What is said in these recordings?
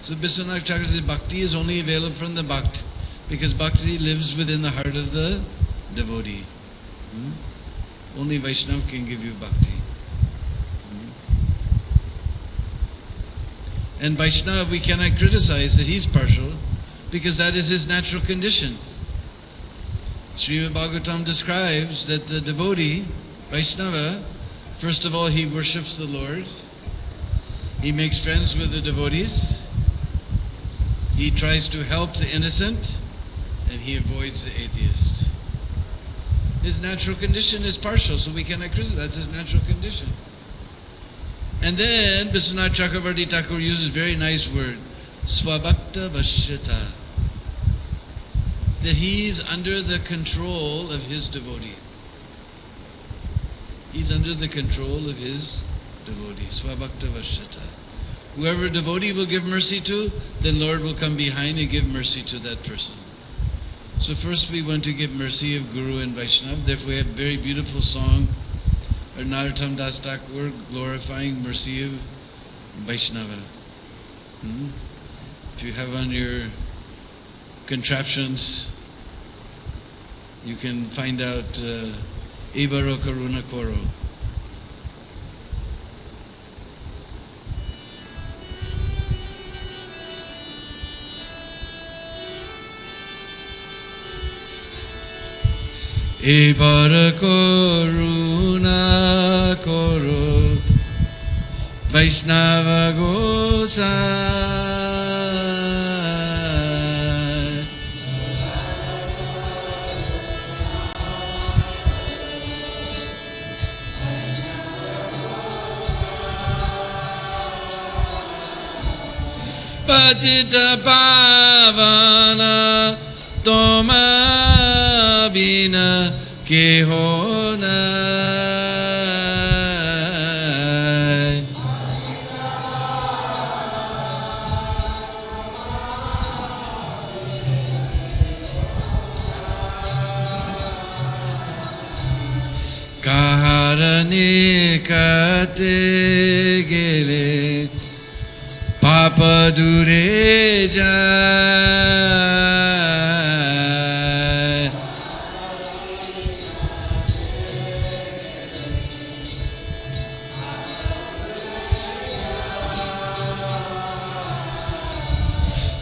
So Biswanath Thakur says bhakti is only available from the bhakt, because bhakti lives within the heart of the devotee. Only Vaishnava can give you bhakti. And Vaishnava, we cannot criticize that he's partial, because that is his natural condition. Srimad Bhagavatam describes that the devotee, Vaishnava, first of all, he worships the Lord. He makes friends with the devotees. He tries to help the innocent, and he avoids the atheist. His natural condition is partial, so we cannot criticize. That's his natural condition. And then Biswanath Chakravarti Thakur uses very nice word, Swabhakta Vashyata, that he's under the control of his devotee. He's under the control of his devotee. Swabhakta Vashyata. Whoever devotee will give mercy to, then Lord will come behind and give mercy to that person. So first we want to give mercy of Guru and Vaishnava. Therefore we have a very beautiful song, Narottam Das Thakur, glorifying mercy of Vaishnava. If you have on your contraptions, you can find out Ebaro Karuna Koro. Ebara Karuna Koro Vaishnava Gosai. Patita Pavana Toma Bina Kehona. Kaharani kate gele Papa dure jai.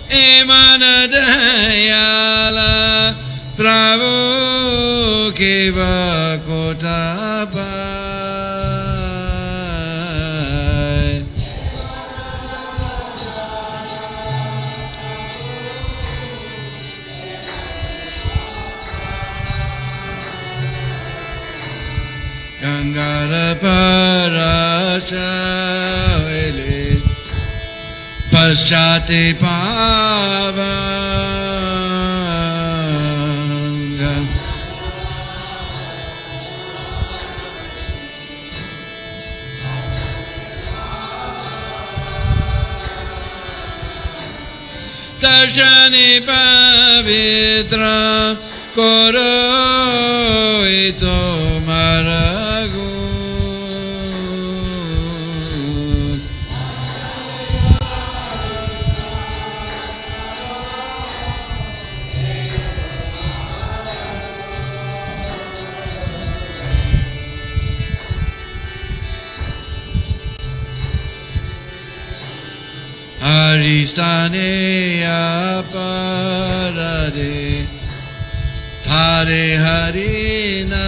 Emana dayala Prabhu Keva Kotapai. Gangara Parachavele Paschate Pavanga. Darshani Pavitra Koro Ito Maragu. Aristane aparade Hare Harina.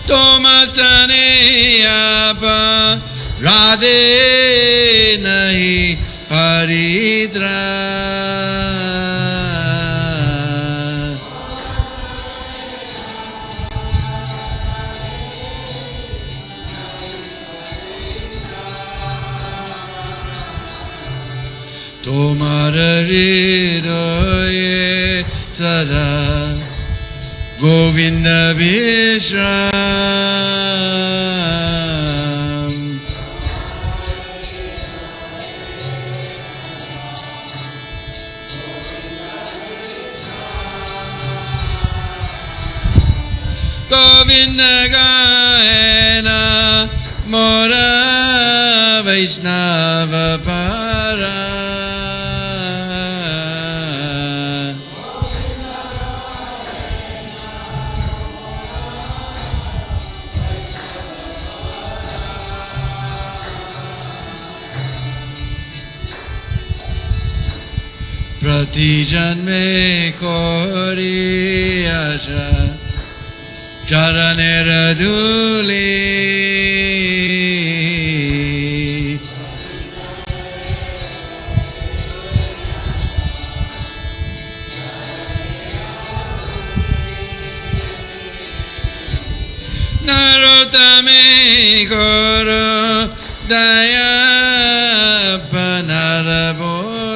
Tomastane apa Radhe nahi Paridra. Tomar hridoye sada Govinda Vishram. Govinda Gaena Mora Vaishnava Para. Prati janme kori asha charanera dhuli narotame koro daya panaraboli.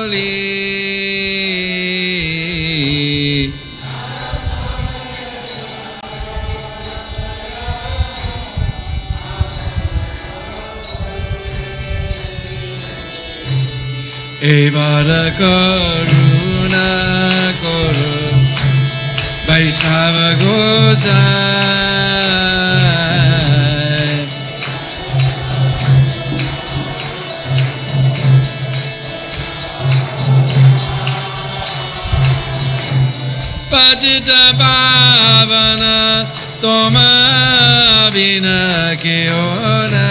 Evara karuna koro Vaishnava gozai Patita pavana toma vina keona.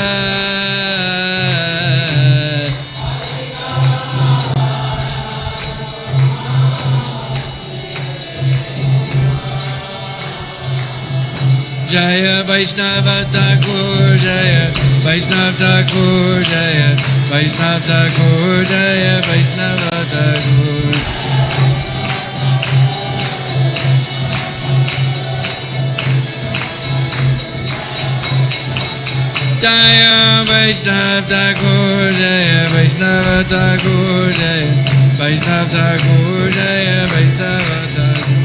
Jaya Vaishnava Thakur Jaya Vaishnava Thakur Jaya Vaishnava Thakur Jaya Vaishnava Thakur. Jaya Vaishnava Thakur Jaya Vaishnava Thakur Jaya Vaishnava Thakur Jaya Vaishnava Thakur.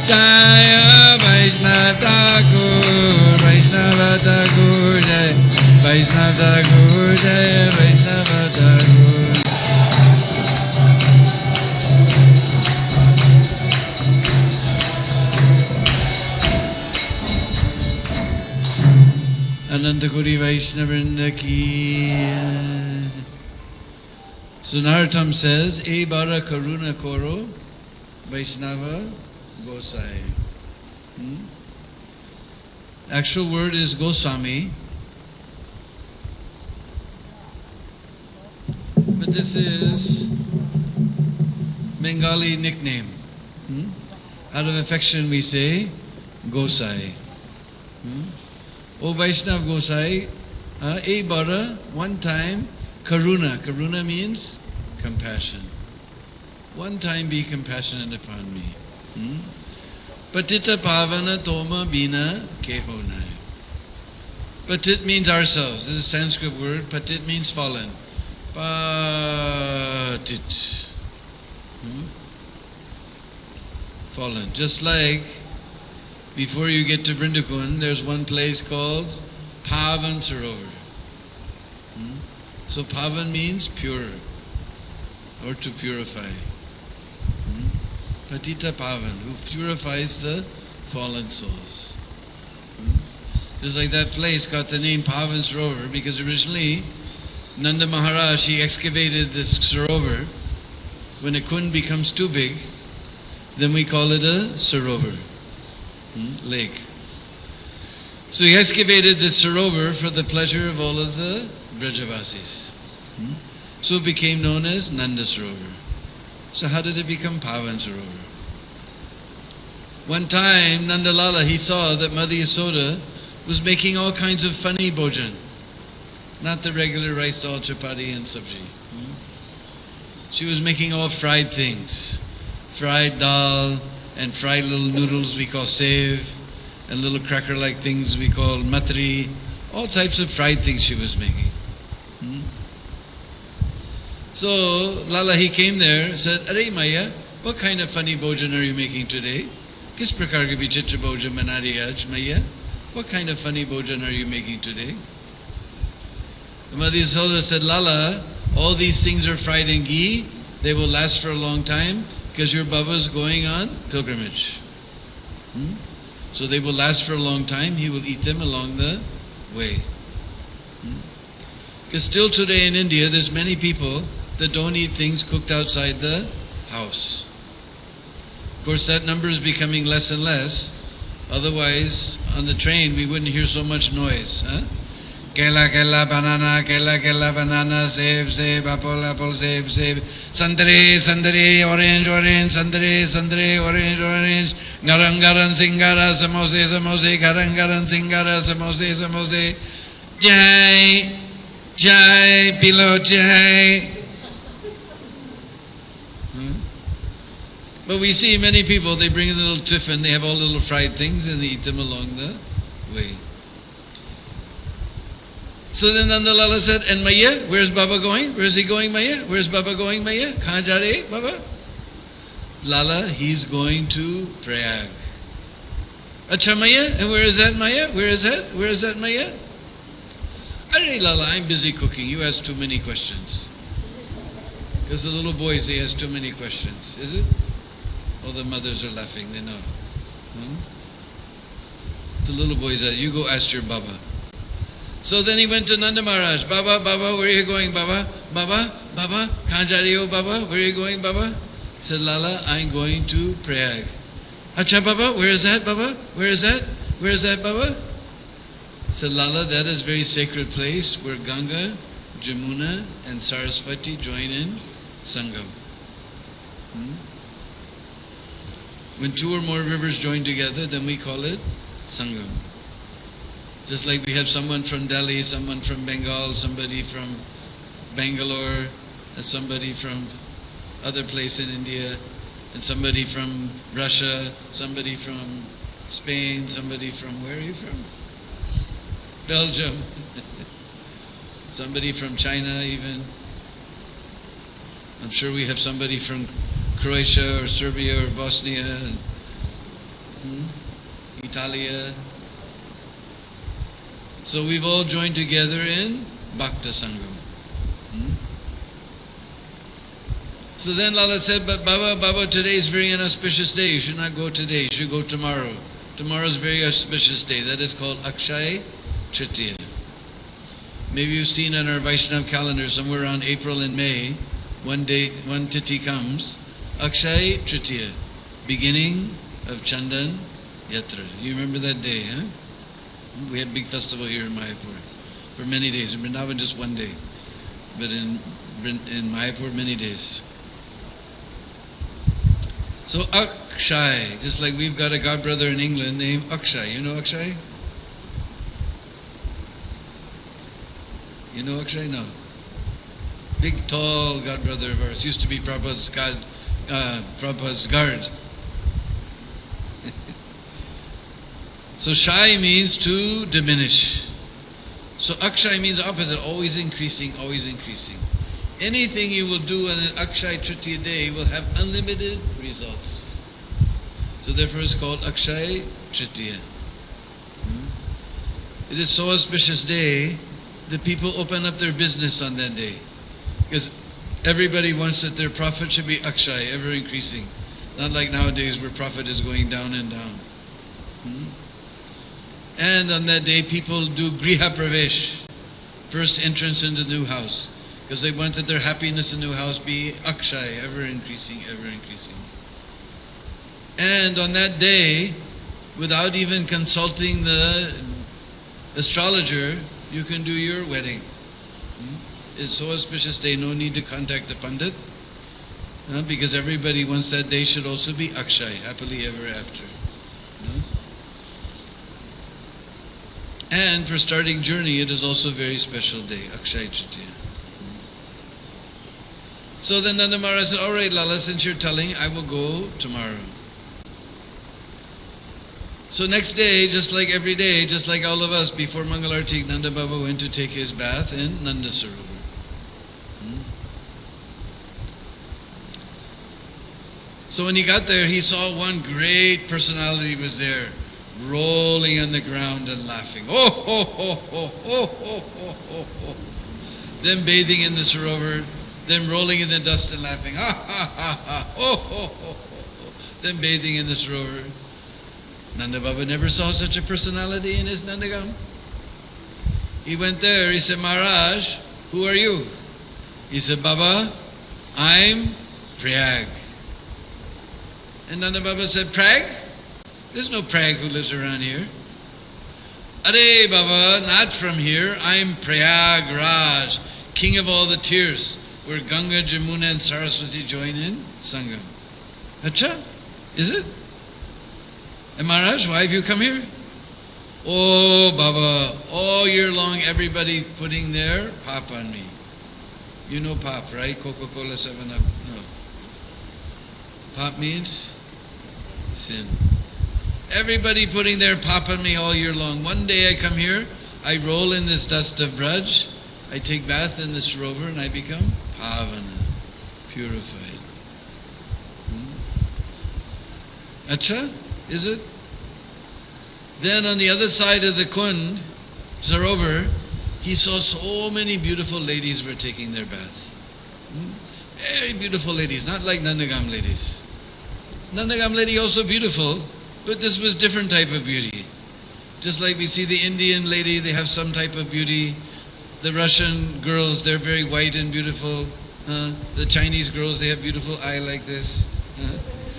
Jaya Vaishnava Thakur, Vaishnava Thakur, Jaya Vaishnava Thakur, Jaya Vaishnava Thakur. Anandakuri Vaishnavrinda ki. Sunartam says, E bara karuna koro, Vaishnava Gosai. Actual word is Goswami, but this is Bengali nickname. Out of affection we say Gosai. O Vaishnav Gosai, E bara, one time, Karuna. Karuna means compassion. One time be compassionate upon me. Patita pavana toma bina kehonai. Patit means ourselves. This is a Sanskrit word. Patit means fallen. Patit. Fallen. Just like before you get to Vrindakun, there's one place called Pavan Sarovar. So Pavan means pure or to purify. Patita Pavan, who purifies the fallen souls. Just like that place got the name Pavan Sarovar because originally Nanda Maharaj, he excavated this Sarovar. When a kund becomes too big, then we call it a Sarovar, lake. So he excavated this Sarovar for the pleasure of all of the Vrajavasis. So it became known as Nanda Sarovar. So how did it become Pavan Sarovar? One time, Nanda Lala, he saw that Mother Yasoda was making all kinds of funny bhojan. Not the regular rice dal, chapati and sabji. She was making all fried things. Fried dal and fried little noodles we call sev, and little cracker-like things we call matri. All types of fried things she was making. So Lala, he came there and said, Arey Maya, what kind of funny bhojan are you making today? Kis prakar ke vichitra bhojan bana rahi hai aaj Maya? What kind of funny bhojan are you making today? The Mother Yasoda said, Lala, all these things are fried in ghee, they will last for a long time because your Baba is going on pilgrimage. So they will last for a long time. He will eat them along the way. Because still today in India, there's many people that don't eat things cooked outside the house. Of course, that number is becoming less and less. Otherwise, on the train, we wouldn't hear so much noise. Kela, kela, banana, save, apple, save. Sandre, orange, sandre, orange. Garan, singara, samose, garan, singara, samose. Jai, pilo, jai. But we see many people, they bring a little tiffin, they have all little fried things and they eat them along the way. So then Nandalala said, and Maya, where's Baba going? Where's he going, Maya? Where's Baba going, Maya? Kahan ja rahe, Baba? Lala, he's going to Prayag. Acha Maya, and where is that, Maya? Where is that, Maya? Arey Lala, I'm busy cooking. You ask too many questions. Because the little boys, they ask too many questions. Is it? All the mothers are laughing, they know. The little boys, you go ask your Baba. So then he went to Nanda Maharaj. Baba, where are you going, Baba? Baba, kahan ja rahe ho, Baba? Where are you going, Baba? He said, Lala, I'm going to Prayag. Acha, Baba, where is that, Baba? Where is that, Baba? He said, Lala, that is a very sacred place where Ganga, Jamuna, and Saraswati join in Sangam. When two or more rivers join together, then we call it Sangam. Just like we have someone from Delhi, someone from Bengal, somebody from Bangalore, and somebody from other place in India, and somebody from Russia, somebody from Spain, somebody from, where are you from? Belgium. Somebody from China even. I'm sure we have somebody from Croatia or Serbia or Bosnia, Italia. So we've all joined together in Bhakta Sangam. So then Lala said, but Baba, today is a very inauspicious day. You should not go today. You should go tomorrow. Tomorrow is a very auspicious day. That is called Akshaya Tritiya. Maybe you've seen on our Vaishnav calendar somewhere around April and May, one tithi comes, Akshaya Tritiya, beginning of Chandan Yatra. You remember that day, huh? We had a big festival here in Mayapur for many days. In Vrindavan just one day, but in Mayapur many days. So Akshay, just like we've got a godbrother in England named Akshay. You know Akshay? You know Akshay? No. Big, tall godbrother of ours. Used to be Prabhupada's guard. So Shai means to diminish. So Akshay means opposite, always increasing, always increasing. Anything you will do on an Akshay Tritiya day will have unlimited results. So therefore it's called Akshay Tritiya. It is so auspicious day that people open up their business on that day. Because everybody wants that their profit should be Akshay, ever increasing. Not like nowadays where profit is going down and down. And on that day people do Griha Pravesh, first entrance into the new house. Because they want that their happiness in the new house be Akshay, ever increasing, ever increasing. And on that day, without even consulting the astrologer, you can do your wedding. It's so auspicious day, no need to contact a pandit. Because everybody wants that day should also be Akshay, happily ever after. And for starting journey, it is also a very special day, Akshay Tritiya. So then Nanda Maharaj said, all right, Lala, since you're telling, I will go tomorrow. So next day, just like every day, just like all of us, before Mangalarti, Nanda Baba went to take his bath in Nanda Sarovar. So when he got there, he saw one great personality was there, rolling on the ground and laughing. Oh, ho, ho, ho, ho, ho, ho, ho, ho. them bathing in the Sarovar, them rolling in the dust and laughing, ha ha ha ha, oh ho ho ho, them bathing in the Sarovar. Nanda Baba never saw such a personality in his Nandagam. He went there, he said, Maharaj, who are you? He said, Baba, I'm Prayag. And Nanda Baba said, Prayag? There's no Prayag who lives around here. Are Baba, not from here. I'm Prayag Raj, king of all the tears, where Ganga, Jamuna and Saraswati join in Sangam. Acha, is it? And Maharaj, why have you come here? Oh Baba, all year long everybody putting their pop on me. You know pop, right? Coca-Cola 7-Up. No. Pop means sin. Everybody putting their pop on me all year long. One day I come here, I roll in this dust of Vraj, I take bath in this rover, and I become Pavana, purified. Acha, is it? Then on the other side of the Kund, Sarovar, he saw so many beautiful ladies were taking their bath. Very beautiful ladies, not like Nandagam ladies. Nandagam lady also beautiful, but this was different type of beauty. Just like we see the Indian lady, they have some type of beauty. The Russian girls, they're very white and beautiful. The Chinese girls, they have beautiful eye like this.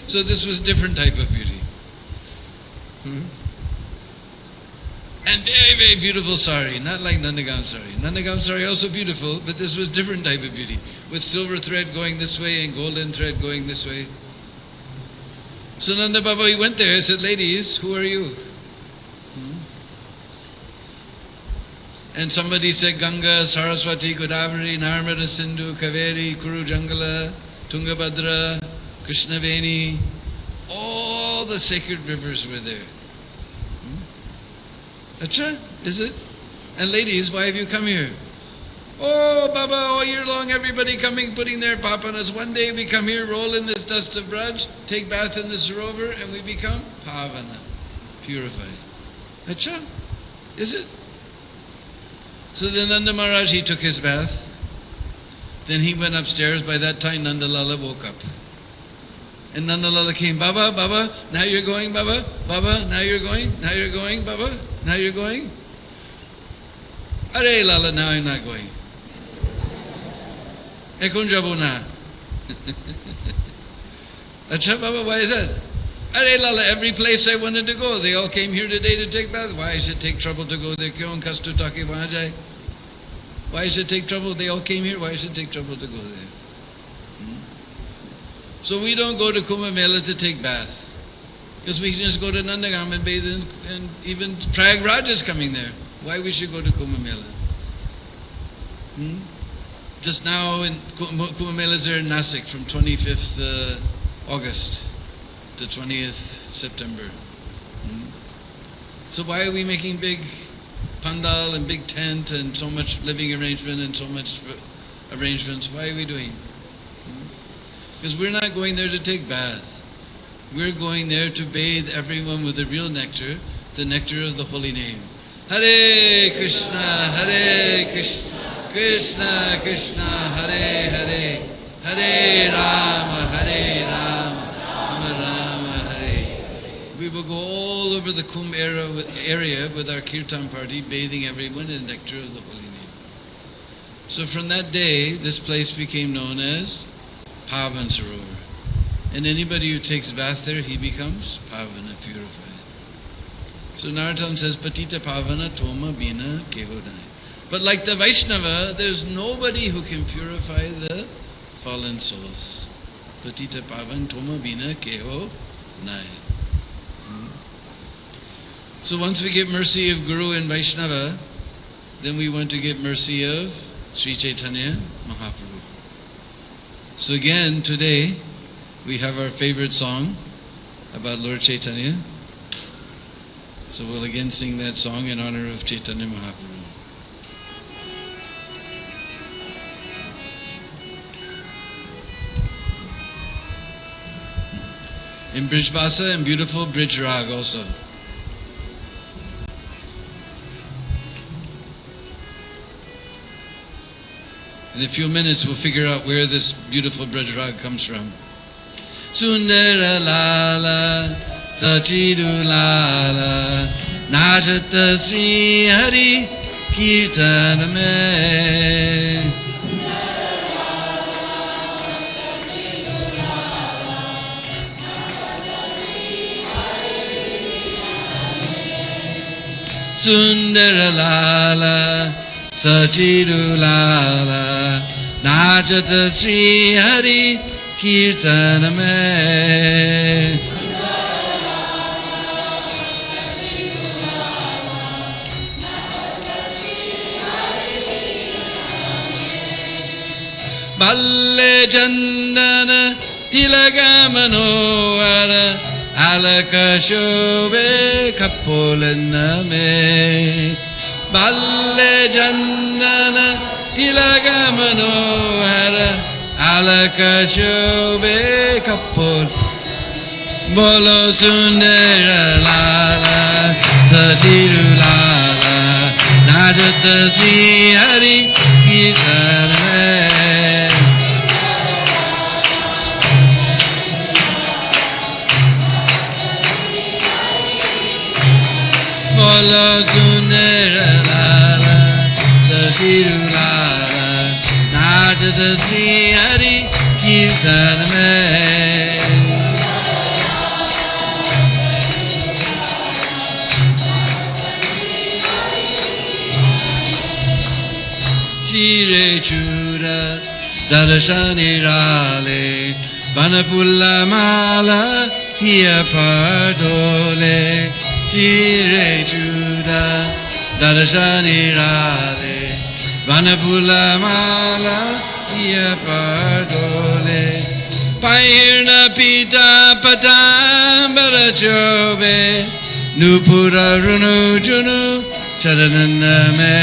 So this was different type of beauty. And very, very beautiful sari, not like Nandagam sari. Nandagam sari also beautiful, but this was different type of beauty, with silver thread going this way and golden thread going this way. So Nanda Baba, he went there and said, ladies, who are you? And somebody said, Ganga, Saraswati, Godavari, Narmada, Sindhu, Kaveri, Kuru, Jangala, Tungabhadra, Krishnaveni, all the sacred rivers were there. Acha, is it? And ladies, why have you come here? Oh, Baba, all year long everybody coming, putting their papanas. One day we come here, roll in this dust of Braj, take bath in this rover, and we become Pavana, purified. Acha, is it? So then Nanda Maharaj, he took his bath. Then he went upstairs. By that time, Nanda Lala woke up. And Nanda Lala came, Baba, Baba, now you're going, Baba, Baba, now you're going, now you're going, Baba, now you're going. Are Lala, now I'm not going. Ekun jabo na. Acha Baba, why is that? Are Lala, every place I wanted to go, they all came here today to take bath. Why should take trouble to go there? Kyon kastu taki wahan jaye? Why should take trouble? They all came here, why should take trouble to go there? So we don't go to Kumbh Mela to take bath. Because we can just go to Nandagam and bathe in, and even Prayagraj is coming there. Why we should go to Kumbh Mela? Just now, Kumbh Mela is there in Nasik from 25th August to 20th September. So why are we making big pandal and big tent and so much living arrangement and so much arrangements? Why are we doing? Because we're not going there to take bath. We're going there to bathe everyone with the real nectar, the nectar of the holy name. Hare Krishna, Krishna Krishna, Hare Hare, Hare Rama, Rama Rama, Hare. We will go all over the Kumbh area with our kirtan party, bathing everyone in the nectar of the holy name. So from that day, this place became known as Pavan Sarovar. And anybody who takes bath there, he becomes Pavana, purified. So Narottam says, Patita Pavana Toma Bina Kehodai. But like the Vaishnava, there's nobody who can purify the fallen souls. Patita Pavan Toma Bina Keho Nai. So once we get mercy of Guru and Vaishnava, then we want to get mercy of Sri Chaitanya Mahaprabhu. So again, today, we have our favorite song about Lord Chaitanya. So we'll again sing that song in honor of Chaitanya Mahaprabhu. In Brij Bhasa and beautiful Brij Rag also. In a few minutes we'll figure out where this beautiful Braj Rag comes from. Sundara Lala, Sachidu Lala, Najata Sri Hari Kirtaname. Sundara Lala, Sachidu Lala, Najata Sri Hari Kirtaname. Balle Chandana Tilagamanoara Alaka Shobe Kapolaname. Balle Chandana Tilagamanoara Alaka Shobe Kapol. Bolo Sundara Lala, Sachidu Lala, Najata Sri Hari Kirtaname. Bolo Sundara Lala, Sachidu Lala, Najata Sri Hari Kirtaname. Chire Chura Darashani Rale Banapula Mala Hiya Pardole. Chire Chura Darashani Rale Banapula Mala Hiya Pardole. Pairna Pita Patambara Chobe Nupura Runu Junu Charanandame.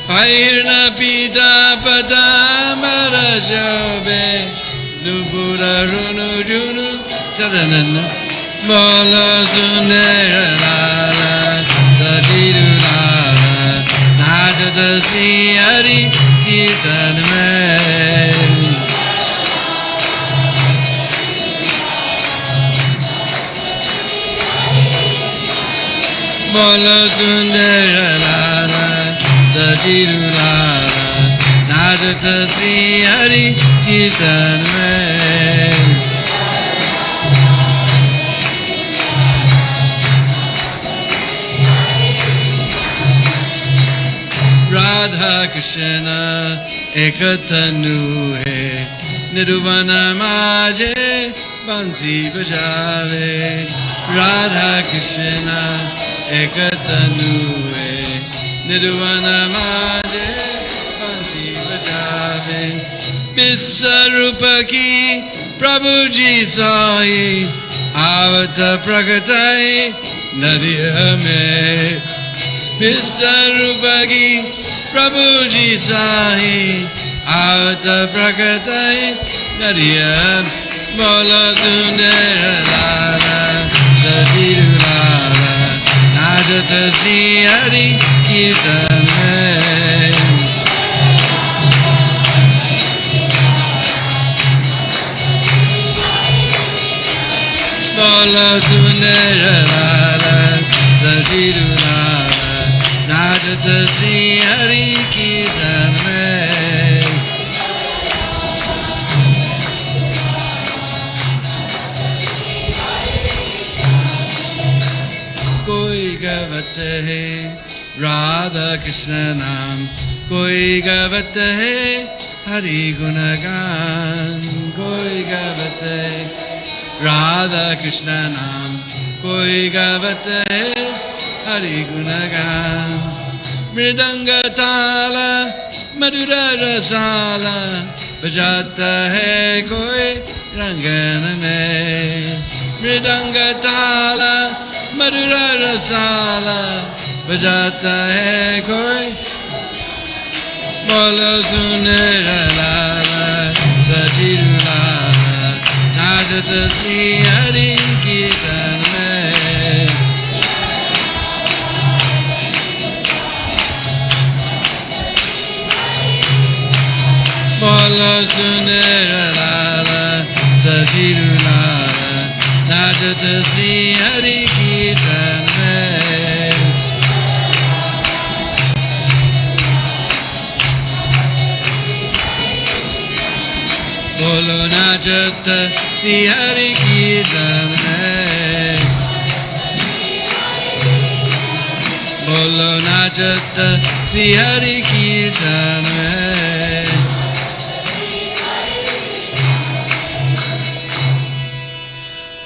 Pairna Pita Patambara Chobe Nupura Runu Junu Charanandame. Bola Sundara Lala, Sachidu Lala, Najata Sri Hari Kirtaname. Bola Sundara Lala, Sachidu Lala, Najata Sri Hari Kirtaname. Radha Krishna Ekatanu hai, Nirvana Maje Bansi Bajave. Radha Krishna Ekatanu hai, Nirvana Maje Bansi Bajave. Visvarupa ki Prabhu ji sahi, Avata Prakatai Nadiya mein. Visvarupa ki Prabhu ji sahi, Avata Prakatai Nadiya. Bola Sundara Lala, Sachidu Lala, Najata Sri Hari Kirtaname. Bola Sundara Lala, Sachidu Lala, Najata Sri Hari Kirtaname. Koi gavat hai Radha Krishna naam, Koi gavat hai Hari Gunagan. Koi gavat hai Radha Krishna naam, Koi gavat hai Hari Gunagan. Mridanga Tala Madhura Rasala Bajata hai koi Rangana mein. Mridanga Tala Madhura Rasala Bajata hai koi. Bola Sundara Lala, Sachidu Lala, Najata Sri Hari Kirtaname. Bolo Sundara Lala Sachidu Lala Nachata Sri Hari Kirtan Mein. Bolo Nachata Sri Hari Kirtan Mein. Bolo Nachata Sri Hari Kirtan Mein.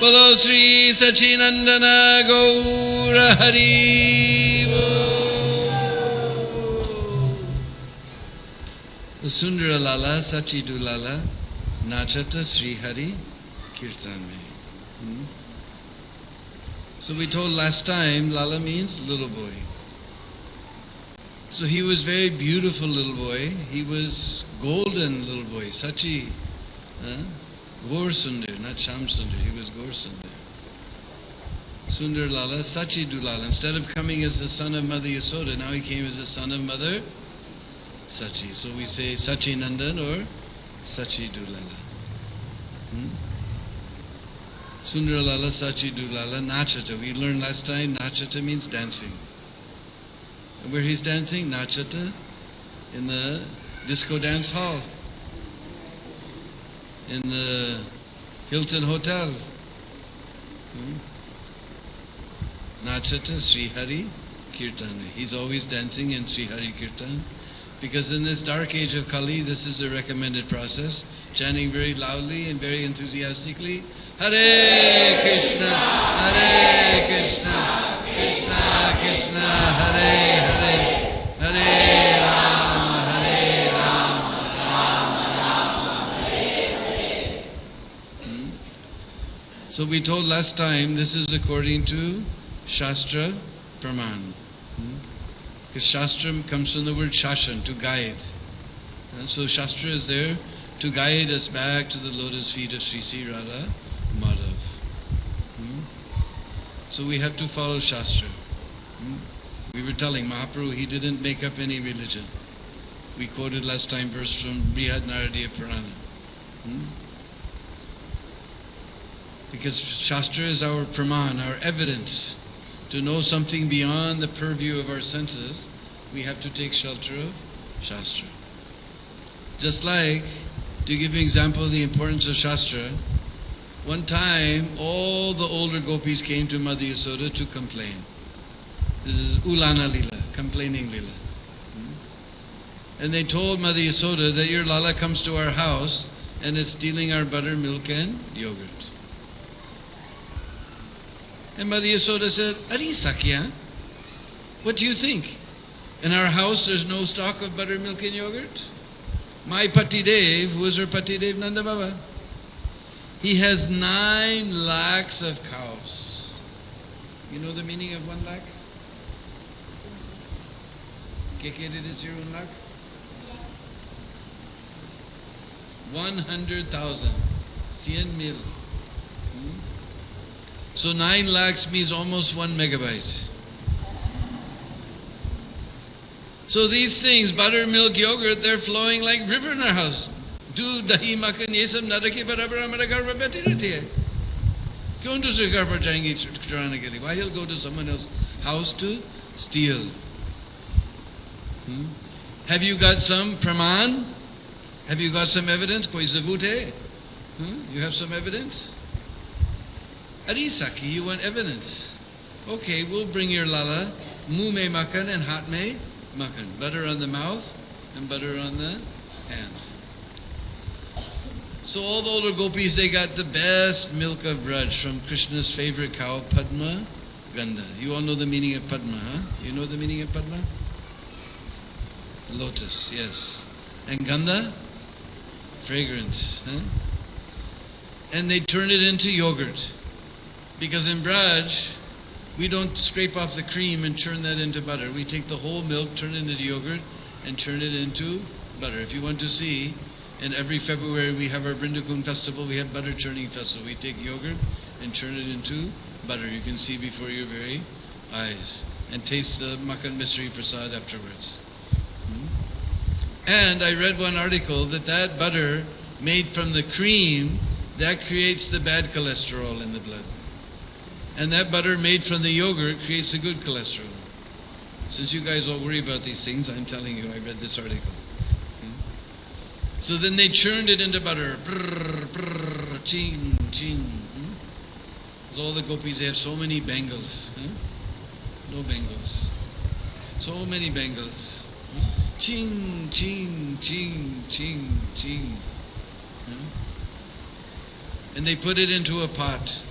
Bolo Sri Sachinandana Gaura Hari Bol. The Sundara Lala Sachidu Lala Nachata Sri Hari Kirtan Mein. So we told last time, Lala means little boy. So he was very beautiful little boy. He was golden little boy. Sachi, Gaur Sundar, not Sham Sundar. He was Gaur Sundar. Sundar Lala, Sachi Dulala. Instead of coming as the son of Mother Yasoda, now he came as the son of Mother Sachi. So we say Sachi Nandan or Sachi Dulala. Sundara Lala Sachi Dulala Nachata. We learned last time Nachata means dancing. And where he's dancing? Nachata in the disco dance hall. In the Hilton Hotel. Nachata Sri Hari Kirtan. He's always dancing in Sri Hari Kirtan. Because in this dark age of Kali, this is a recommended process. Chanting very loudly and very enthusiastically. Hare Krishna, Hare Krishna, Krishna Krishna, Hare Hare, Hare Rama, Hare Rama, Rama Rama, Hare Hare. So we told last time, this is according to Shastra Praman. Because Shastra comes from the word shashan, to guide. And so Shastra is there to guide us back to the lotus feet of Sri Sri Radha Madhav. So we have to follow Shastra. We were telling Mahaprabhu he didn't make up any religion. We quoted last time verse from Brihad Naradiya Purana. Because Shastra is our praman, our evidence. To know something beyond the purview of our senses, we have to take shelter of Shastra. Just like, to give you an example of the importance of Shastra, one time all the older gopis came to Mother Yasoda to complain. This is Ulana Lila, complaining Lila. And they told Mother Yasoda that your Lala comes to our house and is stealing our butter, milk and yogurt. And Mother Yasoda said, Ari Sakya, what do you think? In our house there's no stock of butter, milk and yogurt? My Patidev, who is her Patidev Nanda Baba, he has 9 lakhs of cows. You know the meaning of 1 lakh? KK did it 1 lakh? 100,000. 100,000. So 9 lakhs means almost 1 megabyte. So these things, butter, milk, yogurt, they're flowing like river in our house. Do dahi makan ye sab na rakhe barabar hamara ghar par baiti rehti hai. Kyun dusre ghar par jayenge churane ke liye? Why he'll go to someone else's house to steal? Have you got some praman? Have you got some evidence? Koi sabut hai? You have some evidence? Ari Saki, you want evidence? Okay, we'll bring your Lala. Muh mein makan and hat mein makan. Butter on the mouth and butter on the hands. So all the older gopis, they got the best milk of Vraj from Krishna's favorite cow, Padma Ganda. You all know the meaning of Padma, huh? You know the meaning of Padma? Lotus, yes. And Ganda? Fragrance, huh? And they turned it into yogurt. Because in Braj, we don't scrape off the cream and churn that into butter. We take the whole milk, turn it into yogurt, and turn it into butter. If you want to see, and every February we have our Brindakun festival, we have butter churning festival. We take yogurt and turn it into butter. You can see before your very eyes. And taste the Makan Misri Prasad afterwards. And I read one article that butter made from the cream, that creates the bad cholesterol in the blood. And that butter made from the yogurt creates the good cholesterol. Since you guys all worry about these things, I'm telling you, I read this article. So then they churned it into butter. Brrr, brrr, ching, ching. Because all the gopis, they have so many bangles. No bangles. So many bangles. Ching, ching, ching, ching, ching. And they put it into a pot.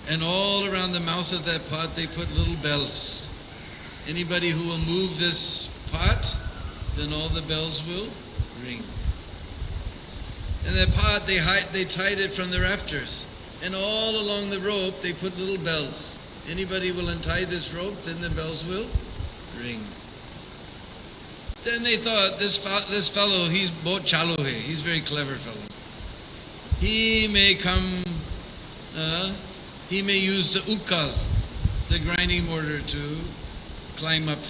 And all around the mouth of that pot, they put little bells. Anybody who will move this pot, then all the bells will ring. And that pot, they tied it from the rafters. And all along the rope, they put little bells. Anybody will untie this rope, then the bells will ring. Then they thought, this fellow, he's bahut chalu hai. He's a very clever fellow. He may come, he may use the ukkal, the grinding mortar, to climb up.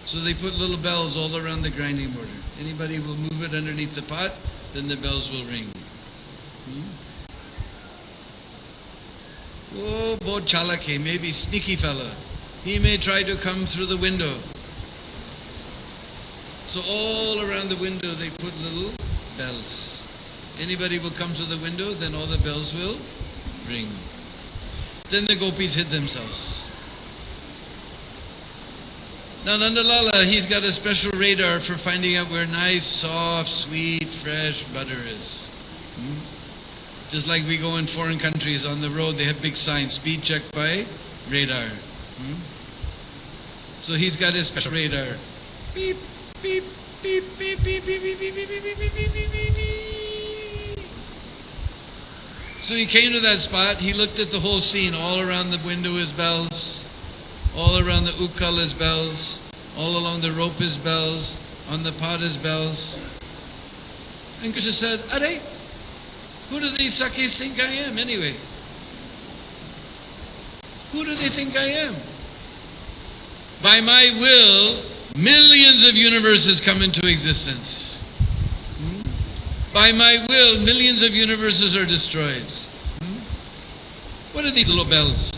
So they put little bells all around the grinding mortar. Anybody will move it underneath the pot, then the bells will ring. Oh, bahut chalak hai, maybe sneaky fella. He may try to come through the window. So all around the window they put little bells. Anybody will come to the window, then all the bells will ring. Then the gopis hid themselves. Now Nandalala, he's got a special radar for finding out where nice, soft, sweet, fresh butter is. Just like we go in foreign countries on the road, they have big signs, speed check by radar. So he's got his special radar. Beep, beep, beep, beep, beep, beep, beep, beep, beep, beep, beep, beep, beep, beep, beep. So he came to that spot, he looked at the whole scene. All around the window is bells. All around the ukkal is bells. All along the rope is bells. On the pot is bells. And Krishna said, Are, who do these Sakhis think I am anyway? Who do they think I am? By my will, millions of universes come into existence. By my will, millions of universes are destroyed. What are these little bells?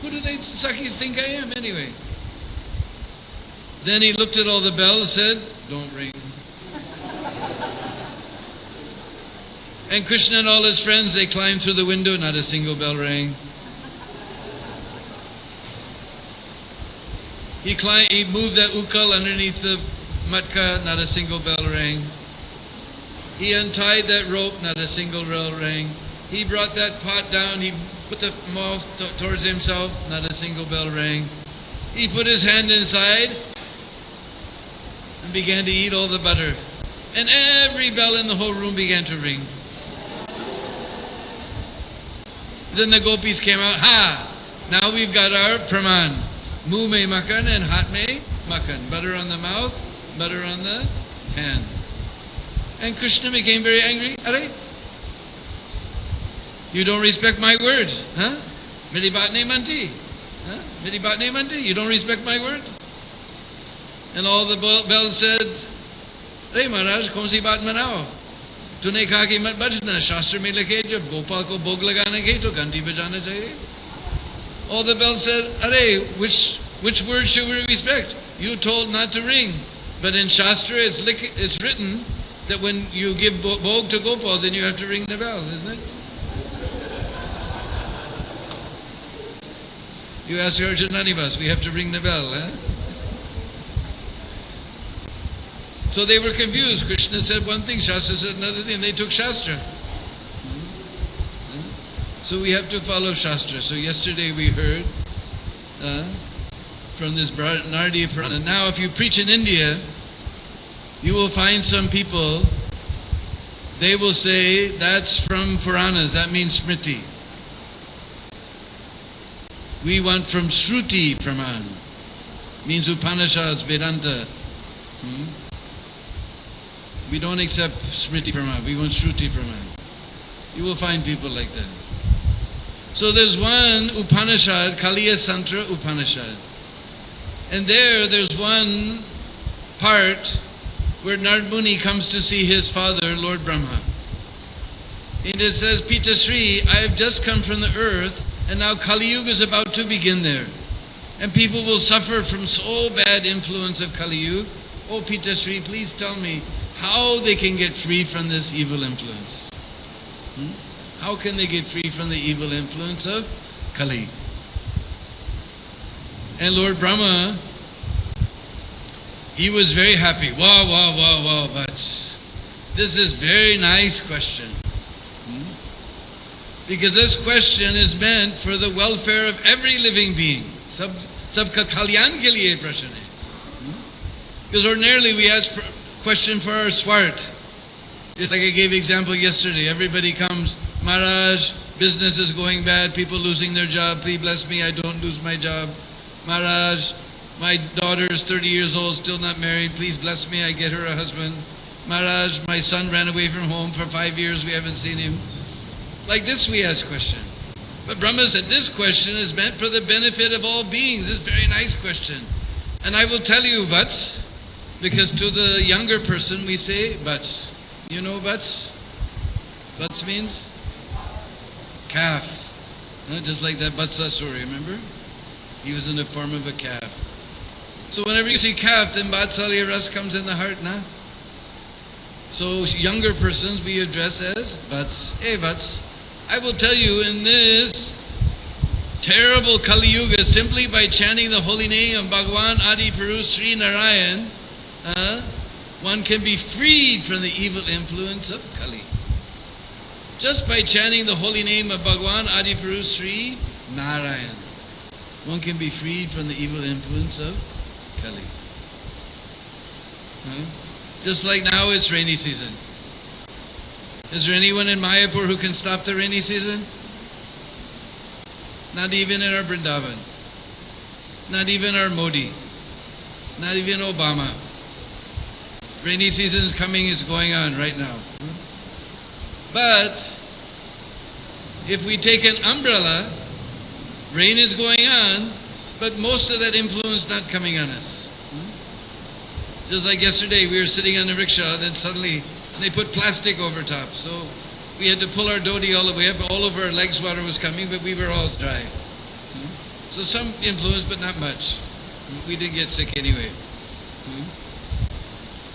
Who do they Sakhis think I am anyway? Then he looked at all the bells, said, don't ring. And Krishna and all his friends, they climbed through the window, not a single bell rang. He moved that ukkal underneath the matka, not a single bell rang. He untied that rope, not a single bell rang. He brought that pot down, he put the mouth towards himself, not a single bell rang. He put his hand inside and began to eat all the butter. And every bell in the whole room began to ring. Then the gopis came out, now we've got our praman. Muh mein makan and hat mein makan. Butter on the mouth, butter on the hand. And Krishna became very angry. Are, you don't respect my word. Meri baat nahi manti. Meri baat nahi manti. You don't respect my word. And all the bells said, Hey Maharaj, kaun si baat manao? तूने कहा कि मत बजना शास्त्र में लिखे जब गोपाल को भोग लगाने गए तो घंटी बजाना चाहिए. All the bells said, Are, which word should we respect? You told not to ring, but in Shastra it's written that when you give bhog to Gopal, then you have to ring the bell, isn't it? You ask Arjunanivas, we have to ring the bell, So they were confused. Krishna said one thing, Shastra said another thing. They took Shastra. So we have to follow Shastra. So yesterday we heard from this Nardiya Purana. Now if you preach in India, you will find some people, they will say, that's from Puranas, that means Smriti. We want from Shruti Praman, means Upanishads, Vedanta. We don't accept Smriti Praman, we want Shruti Praman. You will find people like that. So there's one Upanishad, Kaliya Santra Upanishad. And there's one part where Narad Muni comes to see his father, Lord Brahma. And it says, Pita Sri, I have just come from the earth, and now Kali Yuga is about to begin there. And people will suffer from so bad influence of Kali Yuga. Oh, Pita Sri, please tell me how they can get free from this evil influence. How can they get free from the evil influence of Kali? And Lord Brahma, he was very happy. Wow, but this is very nice question. Because this question is meant for the welfare of every living being. Sabka kalyan ke liye prashn hai. Because ordinarily we ask question for our swart. Just like I gave example yesterday. Everybody comes, Maharaj, business is going bad, people losing their job, please bless me, I don't lose my job. Maharaj, my daughter is 30 years old, still not married, please bless me, I get her a husband. Maharaj, my son ran away from home for 5 years, we haven't seen him. Like this we ask question. But Brahma said this question is meant for the benefit of all beings. This is a very nice question. And I will tell you buts, because to the younger person we say buts. You know buts? Buts means? Calf. Just like that Vatsa story, remember? He was in the form of a calf. So whenever you see calf, then Vatsalya Ras comes in the heart, na? So younger persons we address as Vats. Hey Vats, I will tell you in this terrible Kali Yuga, simply by chanting the holy name of Bhagavan Adi Puru Sri Narayan, one can be freed from the evil influence of Kali. Just by chanting the holy name of Bhagavan Adi Puru Sri Narayan, one can be freed from the evil influence of Kali. Just like now it's rainy season. Is there anyone in Mayapur who can stop the rainy season? Not even in our Vrindavan. Not even our Modi. Not even Obama. Rainy season is coming, it's going on right now. But if we take an umbrella, rain is going on, but most of that influence not coming on us. Just like yesterday, we were sitting on the rickshaw, then suddenly they put plastic over top. So we had to pull our dhoti all the way up. All of our legs water was coming, but we were all dry. So some influence, but not much. We didn't get sick anyway.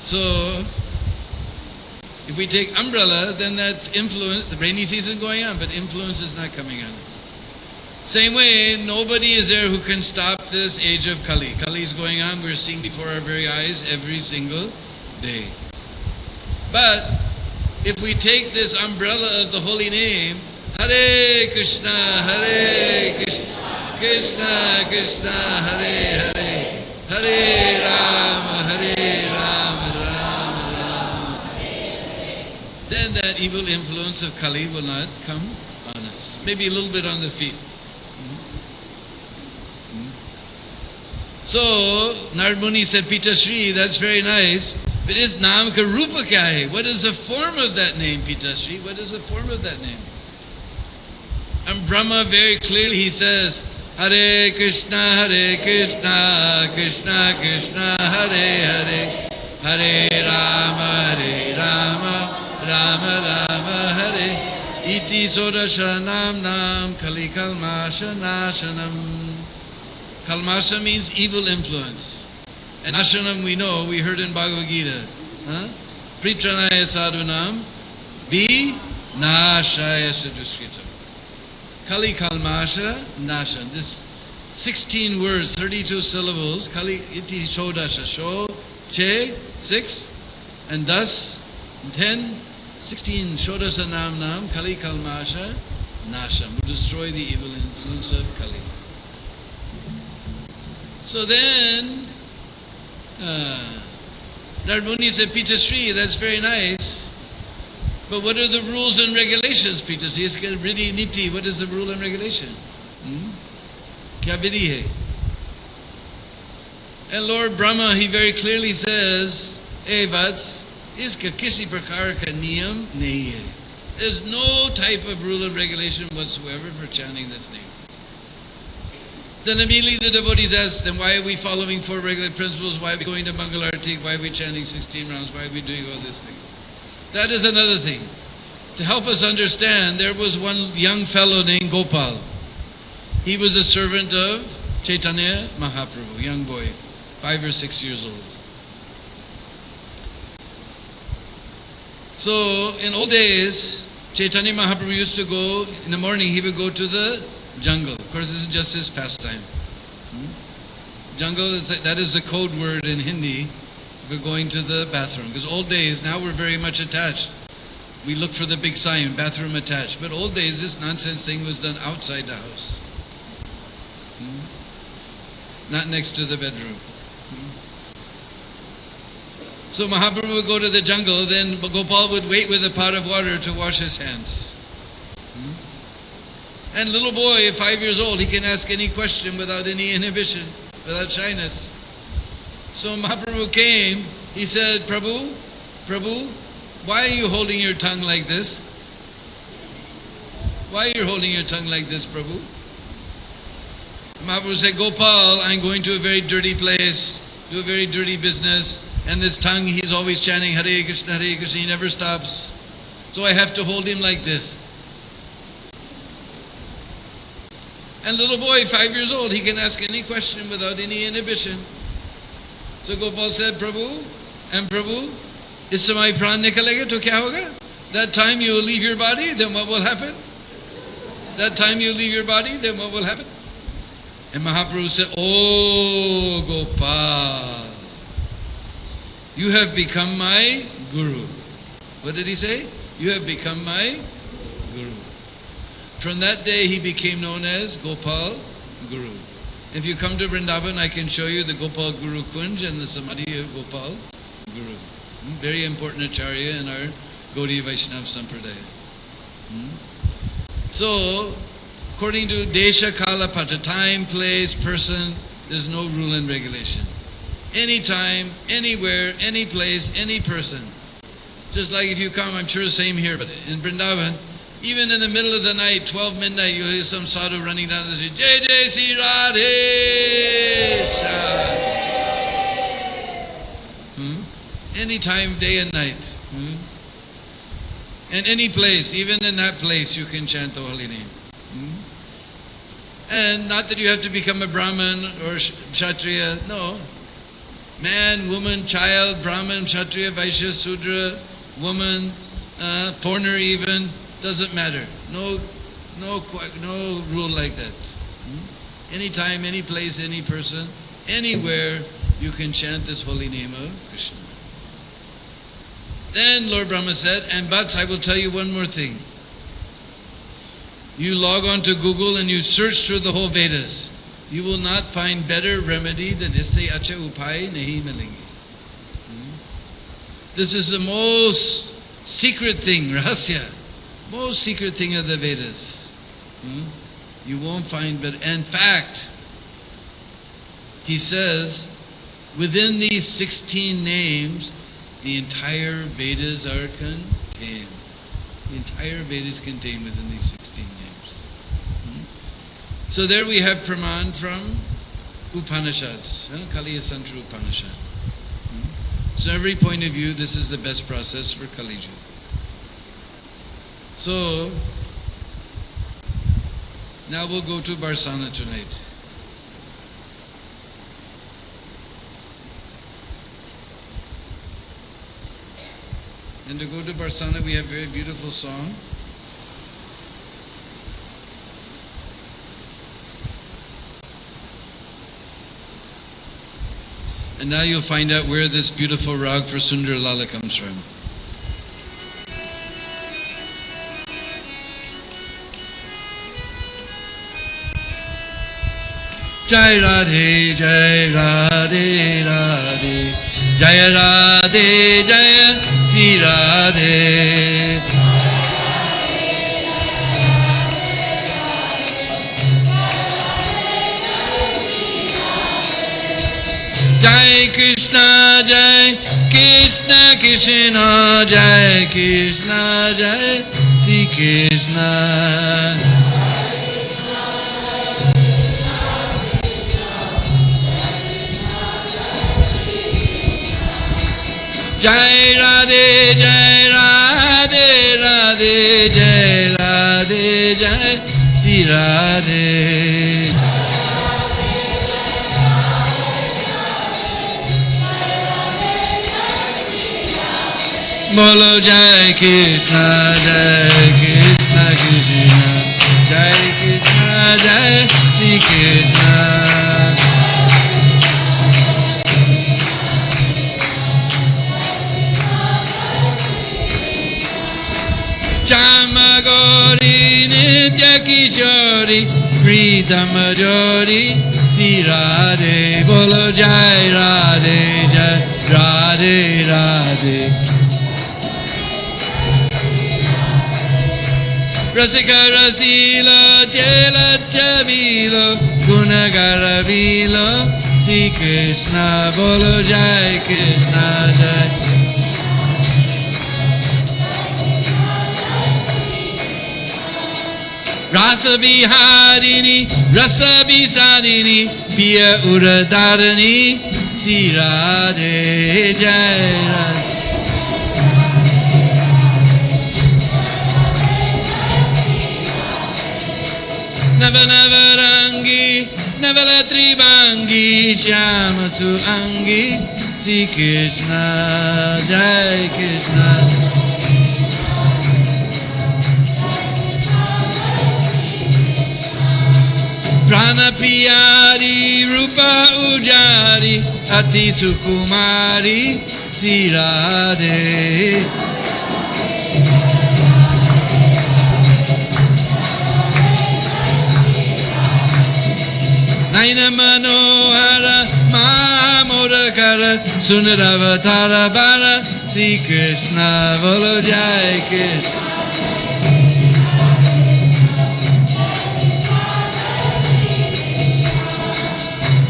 So if we take umbrella, then that influence, the rainy season going on, but influence is not coming on us. Same way, nobody is there who can stop this age of Kali. Kali is going on, we're seeing before our very eyes every single day. But if we take this umbrella of the holy name, Hare Krishna, Krishna Krishna, Hare Hare, Hare Rama, Rama Rama, then that evil influence of Kali will not come on us. Maybe a little bit on the feet. So Narad Muni said, Pita Sri, that's very nice. But is Naam ka Rupa kya hai? What is the form of that name, Pita Sri? What is the form of that name? And Brahma very clearly he says, Hare Krishna, Krishna Krishna, Hare Hare, Hare Rama, Rama Rama, Hare. Iti Sodasha Nam Kali Kalmasha Nashanam. Kalmasha means evil influence. And Nashanam we know, we heard in Bhagavad Gita. Pritranaya sadhunam vinashaya sadhuskritam. Kali Kalmasha Nashan. This 16 words, 32 syllables. Kali iti shodasha. Sho, che, 6, and thus 10, 16. Shodasa nam Kali Kalmasha Nasham. Will destroy the evil influence of Kali. So then, Narad Muni said, Pita Sri, that's very nice. But what are the rules and regulations, Pita Sri? It's Vidhi Niti. What is the rule and regulation? Kya vidhi hai? And Lord Brahma, he very clearly says, Hey Vats, iska kisi prakar ka niyam nahi hai. There's no type of rule and regulation whatsoever for chanting this name. Then immediately the devotees ask them, why are we following four regular principles? Why are we going to Mangalarti? Why are we chanting 16 rounds? Why are we doing all this thing? That is another thing. To help us understand, there was one young fellow named Gopal. He was a servant of Chaitanya Mahaprabhu, young boy, 5 or 6 years old. So in old days, Chaitanya Mahaprabhu used to go, in the morning he would go to the jungle. Of course, this is just his pastime. Jungle, that is the code word in Hindi for going to the bathroom. Because old days, now we're very much attached. We look for the big sign, bathroom attached. But old days, this nonsense thing was done outside the house. Not next to the bedroom. So Mahaprabhu would go to the jungle, then Gopal would wait with a pot of water to wash his hands. And little boy, 5 years old, he can ask any question without any inhibition, without shyness. So Mahaprabhu came, he said, Prabhu, why are you holding your tongue like this? Why are you holding your tongue like this, Prabhu? Mahaprabhu said, Gopal, I'm going to a very dirty place, do a very dirty business, and this tongue, he's always chanting Hare Krishna, he never stops. So I have to hold him like this. And little boy, 5 years old, he can ask any question without any inhibition. So Gopal said, Prabhu, is samay pran nikalega to kya hoga? That time you will leave your body, then what will happen? That time you leave your body, then what will happen? And Mahaprabhu said, Oh Gopal, you have become my guru. What did he say? You have become my guru. From that day he became known as Gopal Guru. If you come to Vrindavan, I can show you the Gopal Guru Kunj and the Samadhi of Gopal Guru. Very important acharya in our Gaudiya Vaishnava Sampradaya. So, according to Desha, Kala, Pata, time, place, person, there's no rule and regulation. Anytime, anywhere, any place, any person. Just like if you come, I'm sure the same here, but in Vrindavan, even in the middle of the night, 12 midnight, you'll hear some sadhu running down the street, Jai Jai Sri Radhe. Anytime, day and night. And any place, even in that place, you can chant the holy name. And not that you have to become a Brahmin or Kshatriya, no. Man, woman, child, Brahmin, Kshatriya, Vaishya, Sudra, woman, foreigner even, doesn't matter. No rule like that. Anytime, any place, any person, anywhere, you can chant this holy name of Krishna. Then Lord Brahma said, and but I will tell you one more thing. You log on to Google and you search through the whole Vedas. You will not find better remedy than isse acha upai nahi milengi. This is the most secret thing, rahasya, most secret thing of the Vedas. You won't find better. In fact, he says, within these 16 names, the entire Vedas are contained. The entire Vedas is contained within these 16 names. So there we have Praman from Upanishads, Kaliya Santra Upanishad. So every point of view, this is the best process for Kalija. So now we'll go to Barsana tonight. And to go to Barsana, we have a very beautiful song. And now you'll find out where this beautiful rag for Sundar Lala comes from. Jai Radhe, Jai Radhe, Radhe, Jai Radhe, Jai Sri Radhe. Jai Krishna, Jai Krishna, Krishna, Jai Krishna, Jai Sri Krishna. Jai Radhe, Jai Radhe, Radhe, Jai Radhe, Jai Sri Radhe. Bolo Jai Krishna, Jai Krishna, Krishna, Jai Krishna, Jai Sri Krishna. Chamagori Nitya Kishori Pritama Jori Sri Radhe. Bolo Jai Radhe, Jai Radhe, Radhe. Rasika Rasila Chela Chavilo Gunagara Vilo Sri Krishna. Bolo Jai Krishna, Jai. Rasa Viharini, Rasa Visarini, Piya Uradarani, Sri Radhe, Jai Radhe. Navanavarangi, Navalatrivangi, Shyama Suangi, Sri Krishna, Jai Krishna. Prana Piyari, Rupa Ujari, Ati Sukumari, Sri Radhe. Naina Manohara, Mahamodakara, Sunaravatara Vara, Sri Krishna. Bolo Jai Krishna.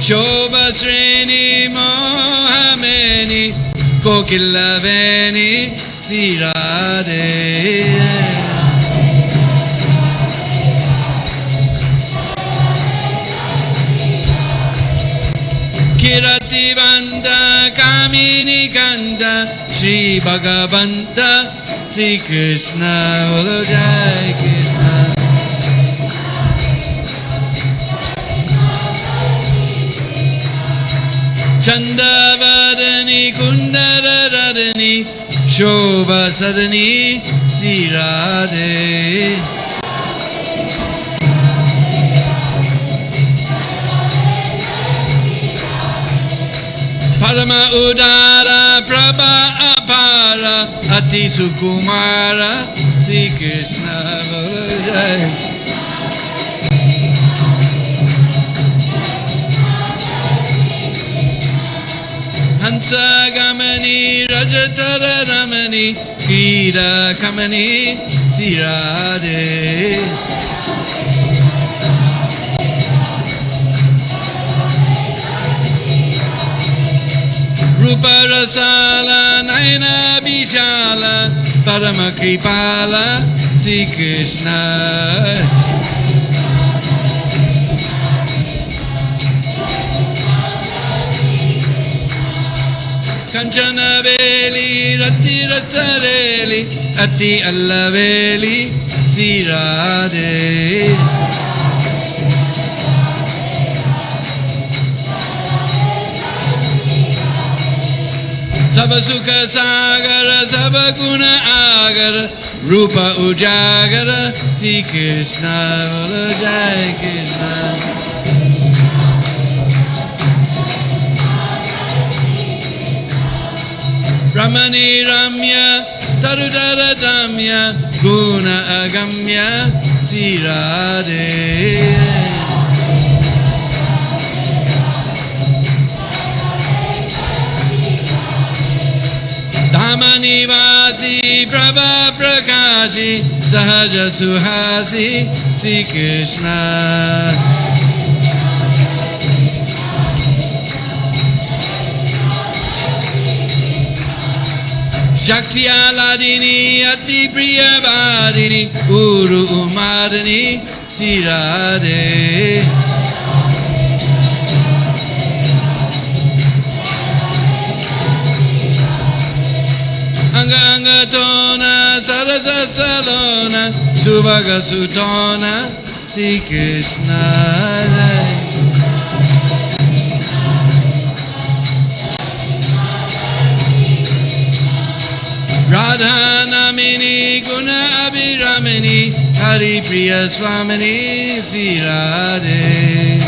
Shobha Sreni Mohameni Kokilaveni Sri Radhe. Kirati Vanda Kamini Kanda Shri Bhagavanta Sri Krishna. Bolo Jai Krishna. Chandavadani Kundaradani Shobha Sadani Sri Radhe. Parama Udara Prabha Apara Ati Sukumara Sri Krishna. Bolo Jai. Hansa Gamani Rajatara Ramani Kira Kamani Sri Radhe. Rupa Rasala Naina Bishala Parama Kripala Sri Krishna. Kanchana Veli, Rati Ratareli, Ati Allaveli, Sri Radhe. Sabasukha Sagara, Sabaguna Agara, Rupa Ujagara, Sri Krishna. Bolo Jai Krishna. Ramani Ramya, Tarudara Damya, Guna Agamya, Sri Radhe. Dhamani Vasi, Prabha Prakashi, Sahaja Suhasi, Sri Krishna. Shakti Aladini, Ati Priyavadini, Uru Umadini, Sri Radhe. Anga anga tona, sarasa salona, subhaga sutona, Sri Krishna Jai. Radha Namini Guna Abhiramini Hari Priya Swamini Sri Radhe.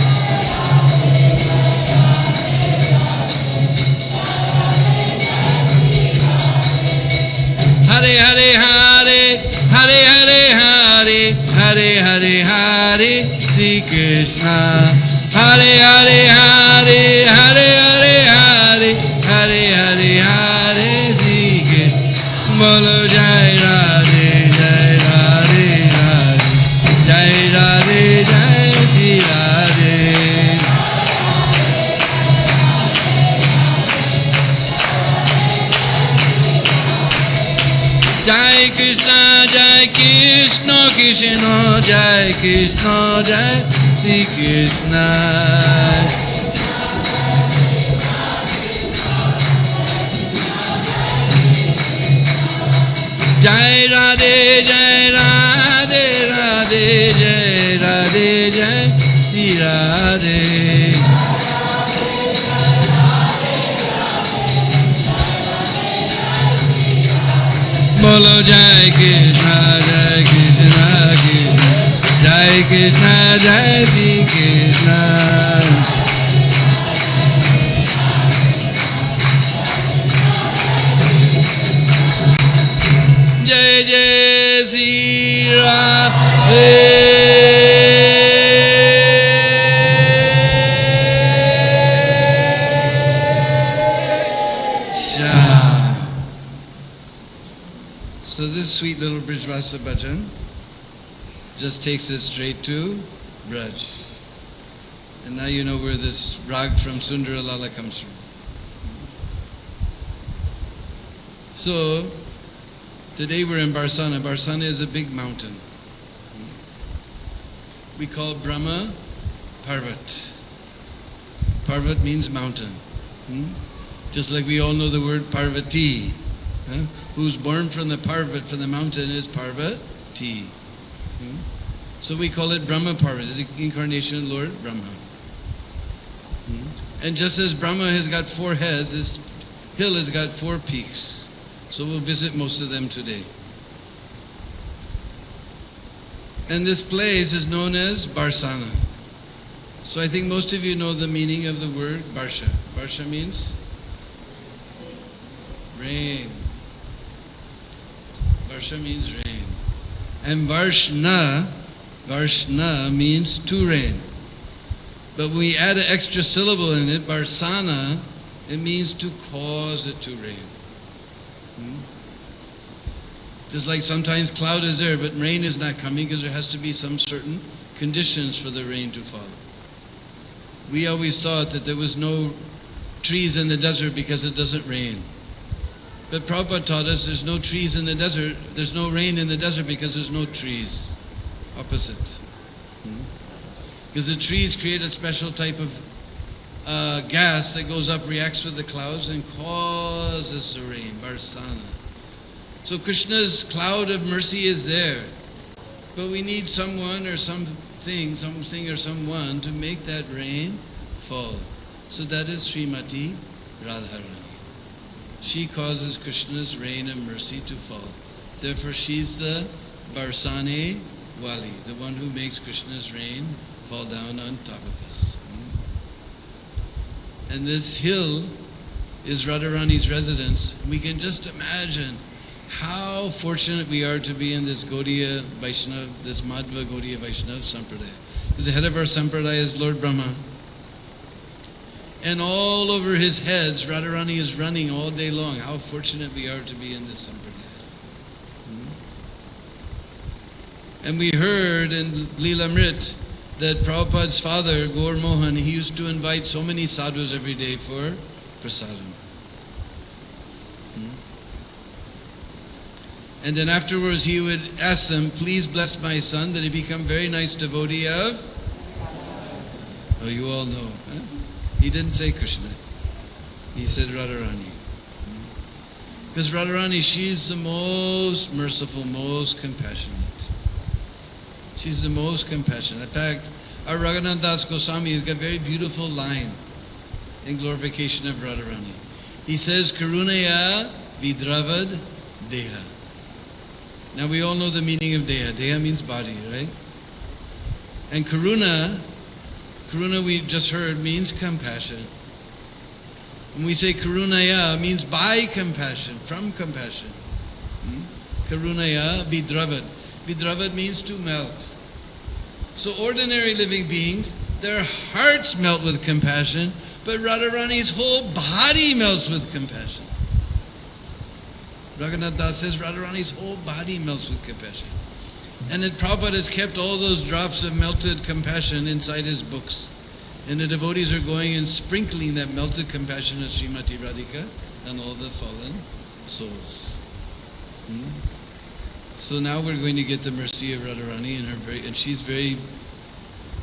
Hare Hare Hare Hare Hare Hare Hare Hare Hare Sri Krishna. Hare Hare Hare Hare Hare Hare Hare Hare Hare Sri Krishna. Bolo Jai Radhe Jai Radhe Radhe Jai Radhe Jai Sri Radhe. Jai Krishna Jai Krishna Krishna Jai Krishna Jai Sri Krishna. Jai Radhe Jai Radhe Radhe Jai Radhe Jai Sri Radhe. Bolo Jai Krishna Jai Krishna Krishna Jai Krishna Jai Sri Krishna. Jai Jai Sri Radhe. So this sweet little Brijvasa bhajan just takes us straight to Braj. And now you know where this rag from Sundara Lala comes from. So today we're in Barsana. Barsana is a big mountain. We call Brahma Parvat. Parvat means mountain. Just like we all know the word Parvati. Who's born from the Parvat, from the mountain, is Parvati. So we call it Brahma Parvat. It's the incarnation of Lord Brahma. And just as Brahma has got 4 heads, this hill has got 4 peaks. So we'll visit most of them today. And this place is known as Barsana. So I think most of you know the meaning of the word Barsha. Barsha means rain. Barsha means rain. And Varshna means to rain. But when we add an extra syllable in it, Barsana, it means to cause it to rain. Just like sometimes cloud is there, but rain is not coming because there has to be some certain conditions for the rain to fall. We always thought that there was no trees in the desert because it doesn't rain. But Prabhupada taught us there's no trees in the desert, there's no rain in the desert because there's no trees. Opposite. Because the trees create a special type of gas that goes up, reacts with the clouds and causes the rain, Barsana. So Krishna's cloud of mercy is there. But we need someone or something or someone to make that rain fall. So that is Srimati Radharani. She causes Krishna's rain of mercy to fall. Therefore she's the Barsane Wali, the one who makes Krishna's rain fall down on top of us. And this hill is Radharani's residence. We can just imagine how fortunate we are to be in this Gaudiya Vaishnava, this Madhva Gaudiya Vaishnava Sampradaya. Because the head of our Sampradaya is Lord Brahma. And all over his heads, Radharani is running all day long. How fortunate we are to be in this Sampradaya. And we heard in Lila Mrit that Prabhupada's father, Gaur Mohan, he used to invite so many sadhus every day for prasadam. And then afterwards he would ask them, please bless my son that he become very nice devotee of... Oh, you all know. Huh? He didn't say Krishna. He said Radharani. Because Radharani, she's the most merciful, most compassionate. She's the most compassionate. In fact, our Raghunath Das Goswami has got a very beautiful line in glorification of Radharani. He says, Karunaya Vidravad Deha. Now we all know the meaning of Deha. Deha means body, right? And Karuna we just heard, means compassion. When we say Karunaya, it means by compassion, from compassion. Karunaya Vidravad. Vidravad means to melt. So ordinary living beings, their hearts melt with compassion, but Radharani's whole body melts with compassion. Raghunath Das says Radharani's whole body melts with compassion. And that Prabhupada has kept all those drops of melted compassion inside his books. And the devotees are going and sprinkling that melted compassion of Srimati Radhika on all the fallen souls. So now we're going to get the mercy of Radharani, and she's very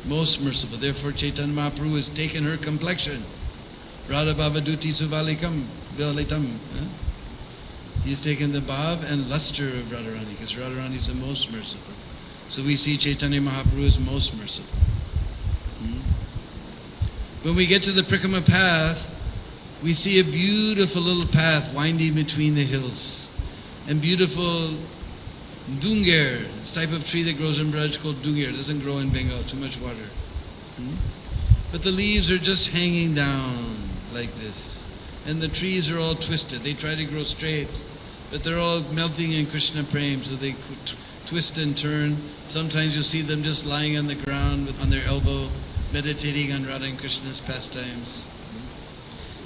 most merciful. Therefore Chaitanya Mahaprabhu has taken her complexion. Radha Bhavaduti Suvalikam Valitam. He's taken the bhav and luster of Radharani, because Radharani is the most merciful. So we see Chaitanya Mahaprabhu is most merciful. When we get to the Prikrama path, we see a beautiful little path winding between the hills. And beautiful Dunger, this type of tree that grows in Braj called Dunger. It doesn't grow in Bengal, too much water. But the leaves are just hanging down like this. And the trees are all twisted. They try to grow straight, but they're all melting in Krishna Prem, so they twist and turn. Sometimes you'll see them just lying on the ground on their elbow, meditating on Radha and Krishna's pastimes.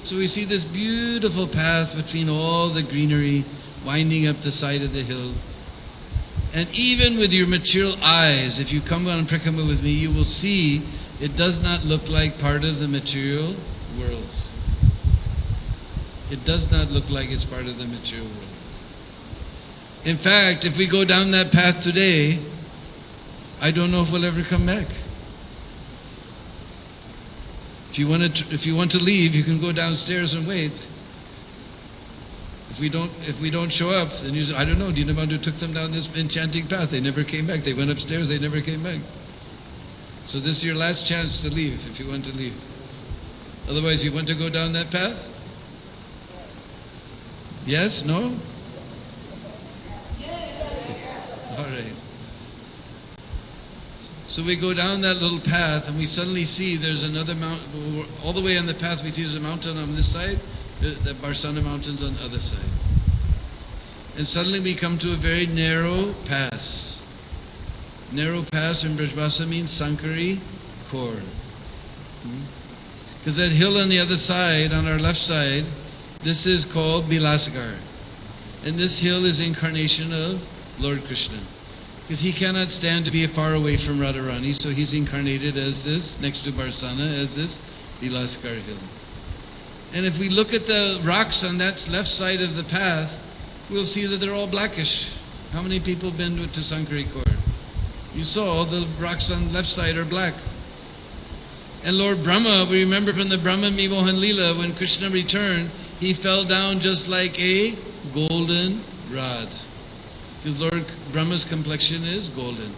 So we see this beautiful path between all the greenery winding up the side of the hill. And even with your material eyes, if you come on Prikrama with me, you will see it does not look like part of the material world. It does not look like it's part of the material world. In fact, if we go down that path today, I don't know if we'll ever come back. If you want to leave, you can go downstairs and wait. If we don't show up, then I don't know, Deenabandhu took them down this enchanting path. They never came back. They went upstairs, they never came back. So this is your last chance to leave, if you want to leave. Otherwise, you want to go down that path? Yes? No? All right. So we go down that little path and we suddenly see there's another mountain. All the way on the path we see there's a mountain on this side, the Barsana mountains on the other side. And suddenly we come to a very narrow pass. Narrow pass in Brajbhasa means Sankari cord. Because that hill on the other side, on our left side, this is called Bilasgar. And this hill is incarnation of Lord Krishna. Because he cannot stand to be far away from Radharani, so he's incarnated as this, next to Barsana, as this Bilaskar hill. And if we look at the rocks on that left side of the path, we'll see that they're all blackish. How many people have been to Sankari Cord? You saw the rocks on the left side are black. And Lord Brahma, we remember from the Brahma Mimohan Lila, when Krishna returned, he fell down just like a golden rod. Because Lord Brahma's complexion is golden.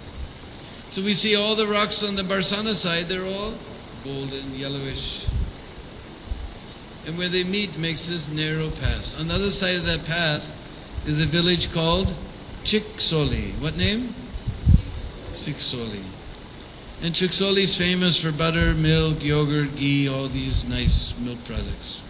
So we see all the rocks on the Barsana side, they're all golden, yellowish. And where they meet makes this narrow pass. On the other side of that pass is a village called Chiksoli. What name? Chiksoli. And Chiksoli is famous for butter, milk, yogurt, ghee, all these nice milk products.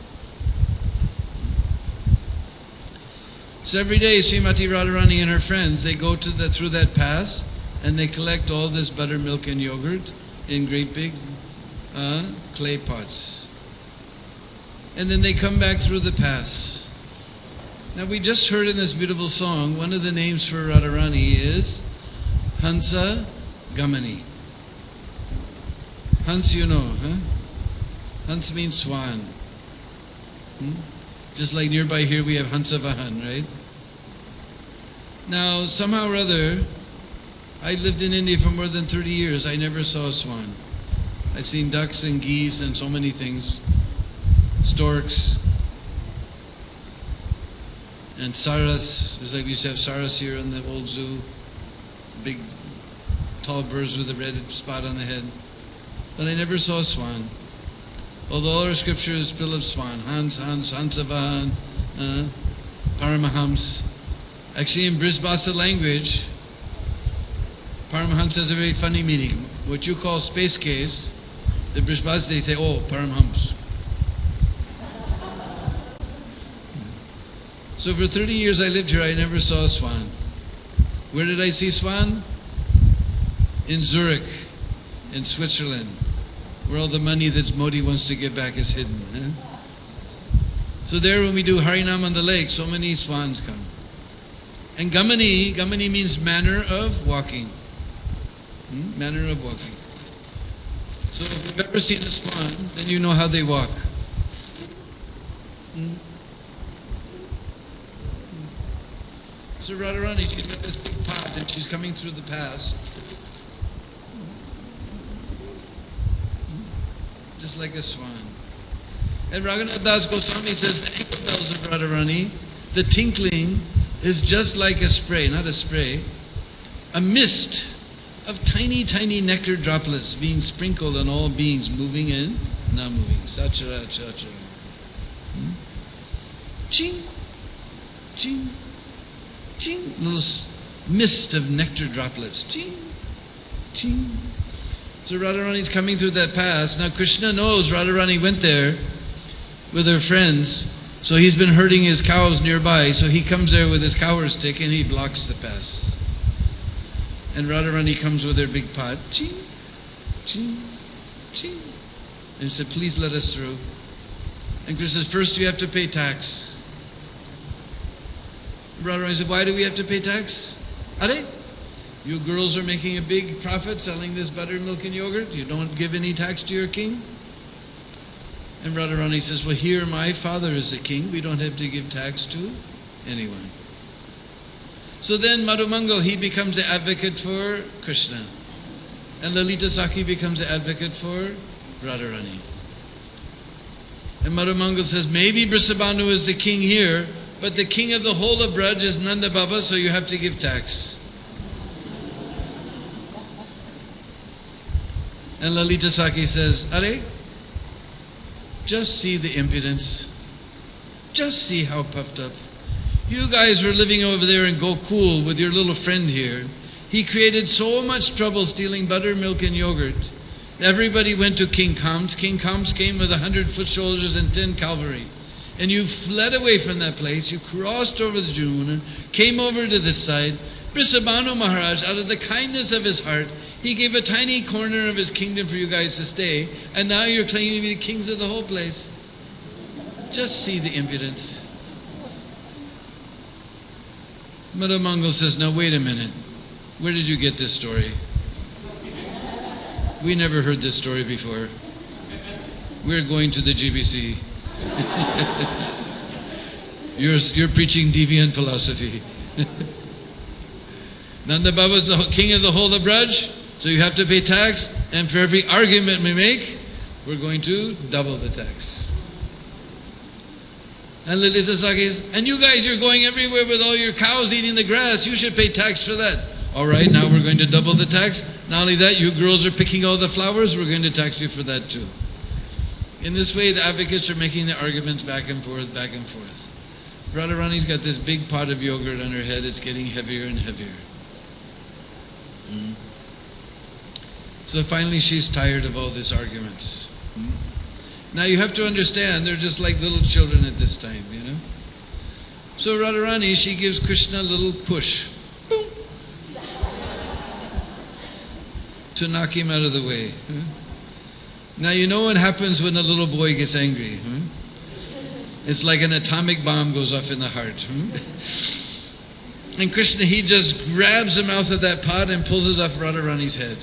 So every day Srimati Radharani and her friends, they go to through that pass and they collect all this butter, milk and yogurt in great big clay pots. And then they come back through the pass. Now we just heard in this beautiful song, one of the names for Radharani is Hansa Gamani. Hans, you know, huh? Hans means swan. Just like nearby here we have Hansa Vahan, right? Now, somehow or other, I lived in India for more than 30 years. I never saw a swan. I've seen ducks and geese and so many things. Storks. And saras, just like we used to have saras here in the old zoo, big tall birds with a red spot on the head. But I never saw a swan. Although all our scripture is full of swan. Hans, Hansavahan, Paramahams. Actually in Brisbasa language, Paramahams has a very funny meaning. What you call space case, the Brisbasa they say, oh, Paramahams. So for 30 years I lived here, I never saw a swan. Where did I see swan? In Zurich, in Switzerland, where all the money that Modi wants to give back is hidden. So there when we do Harinam on the lake, so many swans come. And Gamani means manner of walking. Manner of walking. So if you've ever seen a swan, then you know how they walk. So Radharani, she's got this big pot and she's coming through the pass. Just like a swan. And Raghunath Das Goswami says the ankle bells of Radharani, the tinkling is just like a spray, not a spray, a mist of tiny, tiny nectar droplets being sprinkled on all beings, moving and not moving. Sachara, chachara. Ching, ching, ching. Little mist of nectar droplets. Ching, ching. So Radharani's coming through that pass. Now Krishna knows Radharani went there with her friends, so he's been herding his cows nearby, so he comes there with his cower stick and he blocks the pass. And Radharani comes with her big pot, ching, ching, ching, and said, please let us through. And Krishna says, first you have to pay tax. Radharani said, why do we have to pay tax? Are? You girls are making a big profit selling this buttermilk and yogurt. You don't give any tax to your king? And Radharani says, well, here my father is the king. We don't have to give tax to anyone. So then Madhumangal, he becomes the advocate for Krishna. And Lalita Sakhi becomes the advocate for Radharani. And Madhumangal says, maybe Brisabandhu is the king here, but the king of the whole of Braj is Nanda Baba, so you have to give tax. And Lalita Sakhi says, Are, just see the impudence. Just see how puffed up. You guys were living over there in Gokul with your little friend here. He created so much trouble stealing buttermilk and yogurt. Everybody went to King Kam's. King Kam's came with 100 foot soldiers and 10 cavalry. And you fled away from that place. You crossed over the Jamuna, came over to this side. Brisabandhu Maharaj, out of the kindness of his heart, he gave a tiny corner of his kingdom for you guys to stay, and now you're claiming to be the kings of the whole place. Just see the impudence. Madhumangal says, now wait a minute. Where did you get this story? We never heard this story before. We're going to the GBC. You're preaching deviant philosophy. Nanda Baba is the king of the whole of Braj, so you have to pay tax, and for every argument we make, we're going to double the tax. And Lalita Sakhi says, and you guys, you're going everywhere with all your cows eating the grass, you should pay tax for that. All right, now we're going to double the tax. Not only that, you girls are picking all the flowers, we're going to tax you for that too. In this way, the advocates are making the arguments back and forth, back and forth. Radharani's got this big pot of yogurt on her head, it's getting heavier and heavier. So finally she's tired of all these arguments. Now you have to understand, they're just like little children at this time, you know. So Radharani, she gives Krishna a little push. Boom, to knock him out of the way. Now you know what happens when a little boy gets angry. It's like an atomic bomb goes off in the heart. And Krishna, he just grabs the mouth of that pot and pulls it off Radharani's head.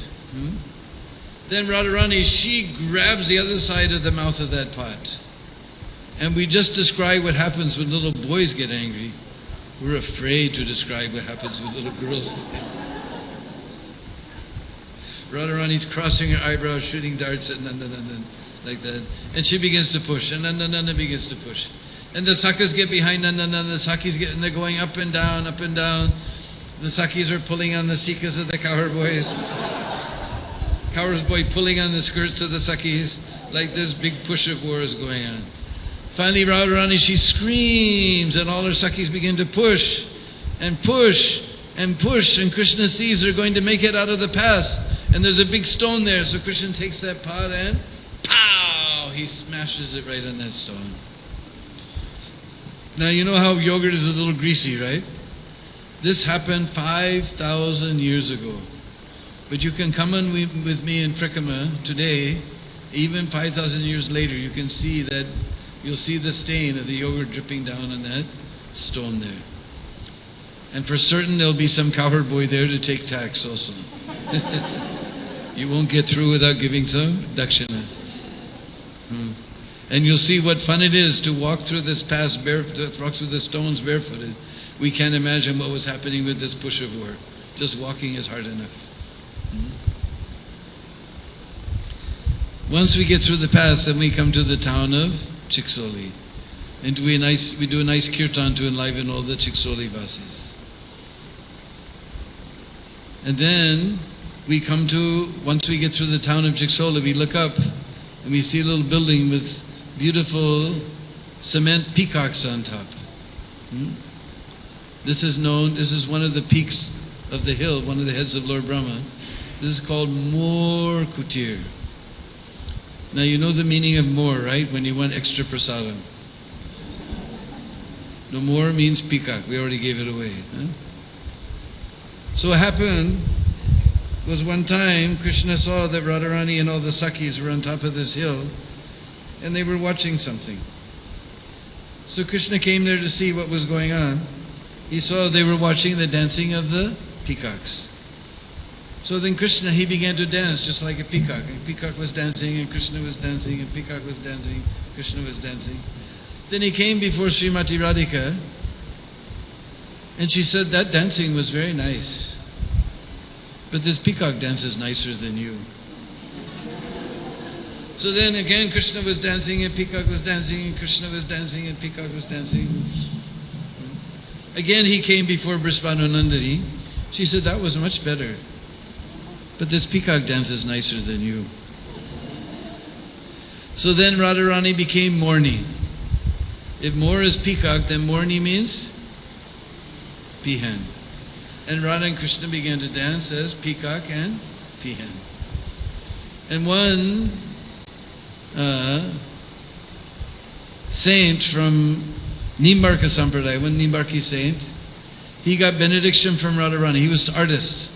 Then Radharani, she grabs the other side of the mouth of that pot. And we just described what happens when little boys get angry. We're afraid to describe what happens when little girls get angry. Radharani's crossing her eyebrows, shooting darts at Nanda, like that. And she begins to push, and Nanda begins to push. And the Sakas get behind Nanda, the Sakis get, and they're going up and down, up and down. The Sakis are pulling on the Sikas of the cowherd boys. Cowherd boy pulling on the skirts of the Sakis, like this big push of war is going on. Finally, Radharani, she screams, and all her Sakis begin to push and push and push, and Krishna sees they're going to make it out of the pass, and there's a big stone there, so Krishna takes that pot and pow! He smashes it right on that stone. Now you know how yogurt is a little greasy, right? This happened 5,000 years ago. But you can come in with me in Trikama today, even 5,000 years later, you can see that, you'll see the stain of the yogurt dripping down on that stone there. And for certain there'll be some cowherd boy there to take tax also. You won't get through without giving some dakshina. And you'll see what fun it is to walk through this pass barefoot, walk through the stones barefooted. We can't imagine what was happening with this push of war. Just walking is hard enough. Once we get through the pass, then we come to the town of Chiksoli. And we do a nice kirtan to enliven all the Chiksoli Vasis. And then we come to, once we get through the town of Chiksoli, we look up and we see a little building with beautiful cement peacocks on top. This is one of the peaks of the hill, one of the heads of Lord Brahma. This is called More Kutir. Now you know the meaning of more, right? When you want extra prasadam. No, more means peacock. We already gave it away. So what happened was one time Krishna saw that Radharani and all the Sakis were on top of this hill and they were watching something. So Krishna came there to see what was going on. He saw they were watching the dancing of the peacocks. So then Krishna, he began to dance just like a peacock. And peacock was dancing and Krishna was dancing and peacock was dancing, Krishna was dancing. Then he came before Srimati Radhika and she said, that dancing was very nice. But this peacock dances nicer than you. So then again Krishna was dancing and peacock was dancing and Krishna was dancing and peacock was dancing. Again he came before Brisbhananandari. She said, that was much better. But this peacock dances nicer than you. So then Radharani became Morni. If more is peacock, then Morni means peahen. And Radha and Krishna began to dance as peacock and peahen. And one saint from Nimbarka Sampradaya, one Nimbarki saint, he got benediction from Radharani. He was artist.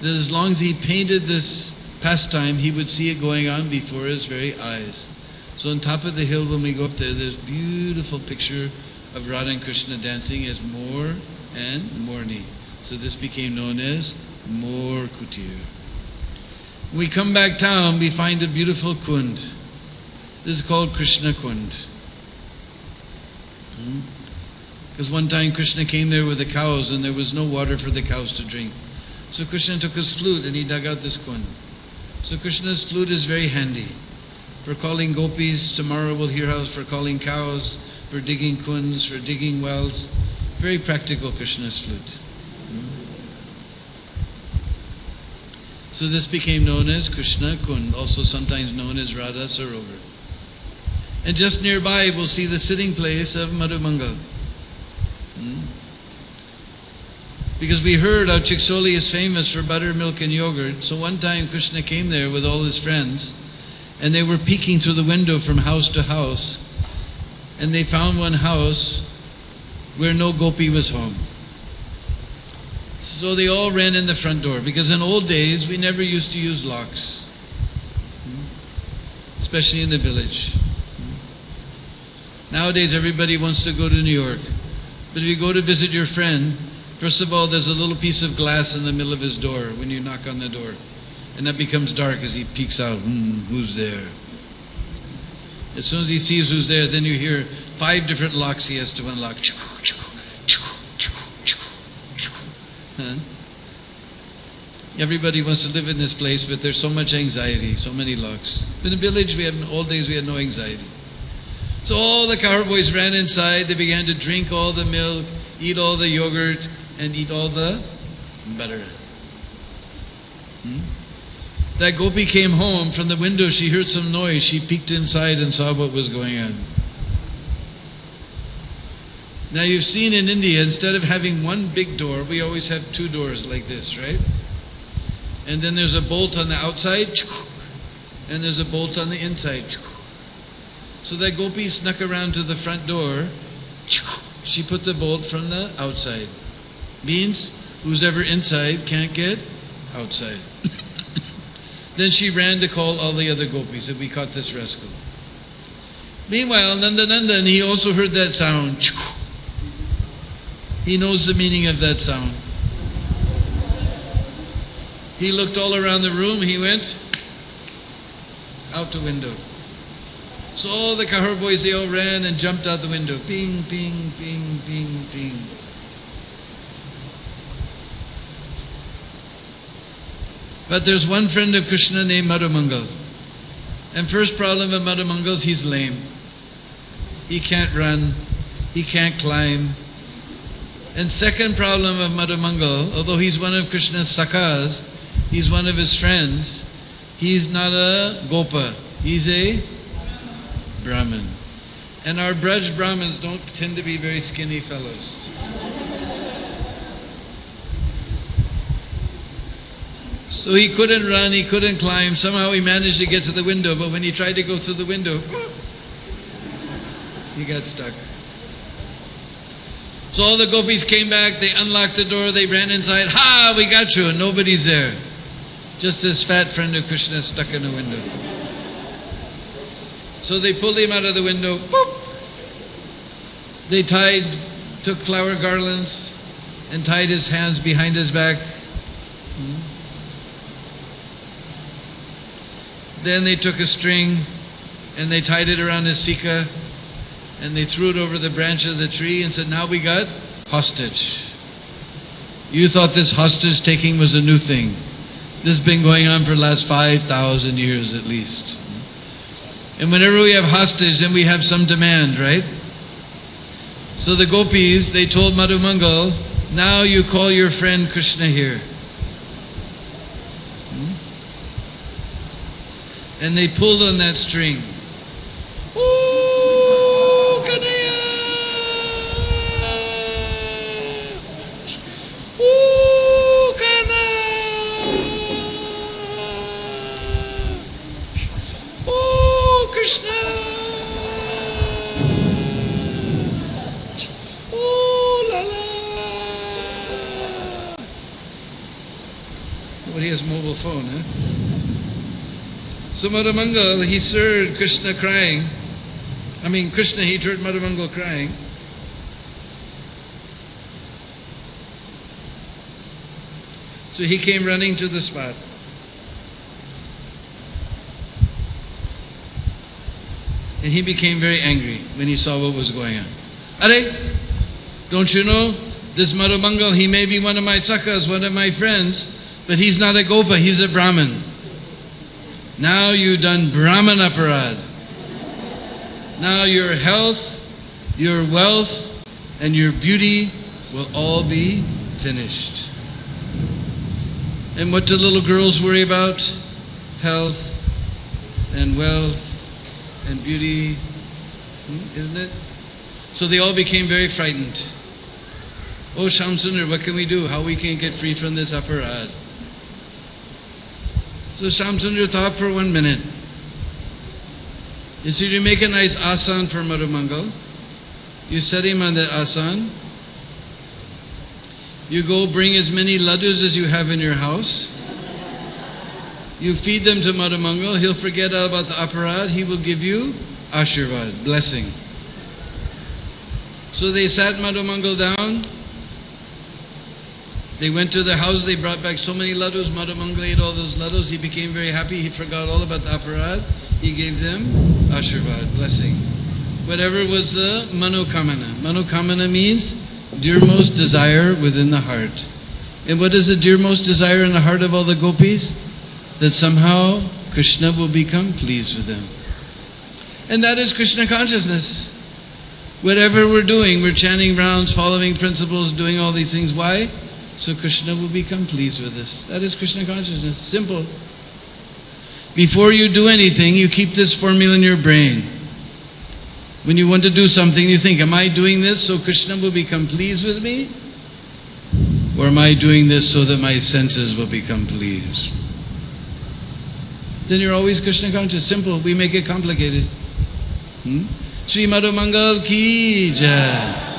That as long as he painted this pastime, he would see it going on before his very eyes. So on top of the hill when we go up there, there's a beautiful picture of Radha and Krishna dancing as More and Morni. So this became known as More Kutir. When we come back town, we find a beautiful kund. This is called Krishna Kund. Because one time Krishna came there with the cows and there was no water for the cows to drink. So Krishna took his flute and he dug out this kund. So Krishna's flute is very handy. For calling gopis, tomorrow we'll hear how, for calling cows, for digging kunds, for digging wells. Very practical Krishna's flute. So this became known as Krishna Kund, also sometimes known as Radha Sarovar. And just nearby we'll see the sitting place of Madhumangal. Because we heard how Chiksoli is famous for buttermilk and yogurt. So one time Krishna came there with all his friends and they were peeking through the window from house to house, and they found one house where no gopi was home. So they all ran in the front door, because in old days we never used to use locks, especially in the village. Nowadays everybody wants to go to New York, but if you go to visit your friend, first of all there's a little piece of glass in the middle of his door when you knock on the door, and that becomes dark as he peeks out. Who's there? As soon as he sees who's there, then you hear 5 different locks he has to unlock. Everybody wants to live in this place, but there's so much anxiety, so many locks. In the village, in old days, we had no anxiety. So all the cowboys ran inside, they began to drink all the milk, eat all the yogurt, and eat all the butter. That gopi came home. From the window she heard some noise. She peeked inside and saw what was going on. Now you've seen in India, instead of having one big door, we always have two doors like this, right? And then there's a bolt on the outside, and there's a bolt on the inside. So that gopi snuck around to the front door. She put the bolt from the outside. Means who's ever inside can't get outside. Then she ran to call all the other gopis that we caught this rascal. Meanwhile, Nandanandan, he also heard that sound. He knows the meaning of that sound. He looked all around the room. He went out the window. So all the kahar boys, they all ran and jumped out the window. Ping, ping, ping, ping, ping. But there's one friend of Krishna named Madhumangal. And first problem of Madhumangal is he's lame. He can't run. He can't climb. And second problem of Madhumangal, although he's one of Krishna's sakhas, he's one of his friends, he's not a gopa. He's a Brahmin. And our Braj Brahmins don't tend to be very skinny fellows. So he couldn't run, he couldn't climb. Somehow he managed to get to the window, but when he tried to go through the window, he got stuck. So all the gopis came back, they unlocked the door, they ran inside. Ha! We got you! And nobody's there. Just this fat friend of Krishna stuck in the window. So they pulled him out of the window. Boop! They took flower garlands and tied his hands behind his back. Then they took a string and they tied it around his sika and they threw it over the branch of the tree and said, now we got hostage. You thought this hostage taking was a new thing. This has been going on for the last 5,000 years at least. And whenever we have hostage, then we have some demand, right? So the gopis, they told Madhumangal, now you call your friend Krishna here. And they pulled on that string. Ooh, Kanaya! Ooh, Kana! Ooh, Krishna! Ooh, Lila! Nobody has a mobile phone, huh? So Madhumangal, he heard Krishna crying. Krishna, he heard Madhumangal crying. So he came running to the spot. And he became very angry when he saw what was going on. Are, don't you know, this Madhumangal, he may be one of my sakhas, one of my friends, but he's not a gopa, he's a Brahmin. Now you've done Brahman aparad. Now your health, your wealth, and your beauty will all be finished. And what do little girls worry about? Health and wealth and beauty, isn't it? So they all became very frightened. Oh Shamsundar, what can we do? How we can get free from this aparad? So Shamsundar thought for 1 minute. You see, you make a nice asan for Madhumangal. You set him on that asan. You go bring as many laddus as you have in your house. You feed them to Madhumangal. He'll forget all about the aparad. He will give you ashirvad, blessing. So they sat Madhumangal down. They went to the house, they brought back so many laddus. Madhumangal ate all those laddus. He became very happy. He forgot all about the aparad. He gave them ashirvad, blessing. Whatever was the manokamana. Manokamana means dearmost desire within the heart. And what is the dearmost desire in the heart of all the gopis? That somehow Krishna will become pleased with them. And that is Krishna consciousness. Whatever we're doing, we're chanting rounds, following principles, doing all these things. Why? So Krishna will become pleased with us. That is Krishna consciousness. Simple. Before you do anything, you keep this formula in your brain. When you want to do something, you think, am I doing this so Krishna will become pleased with me? Or am I doing this so that my senses will become pleased? Then you're always Krishna conscious. Simple. We make it complicated. Sri Madhu Mangal Ki Jai.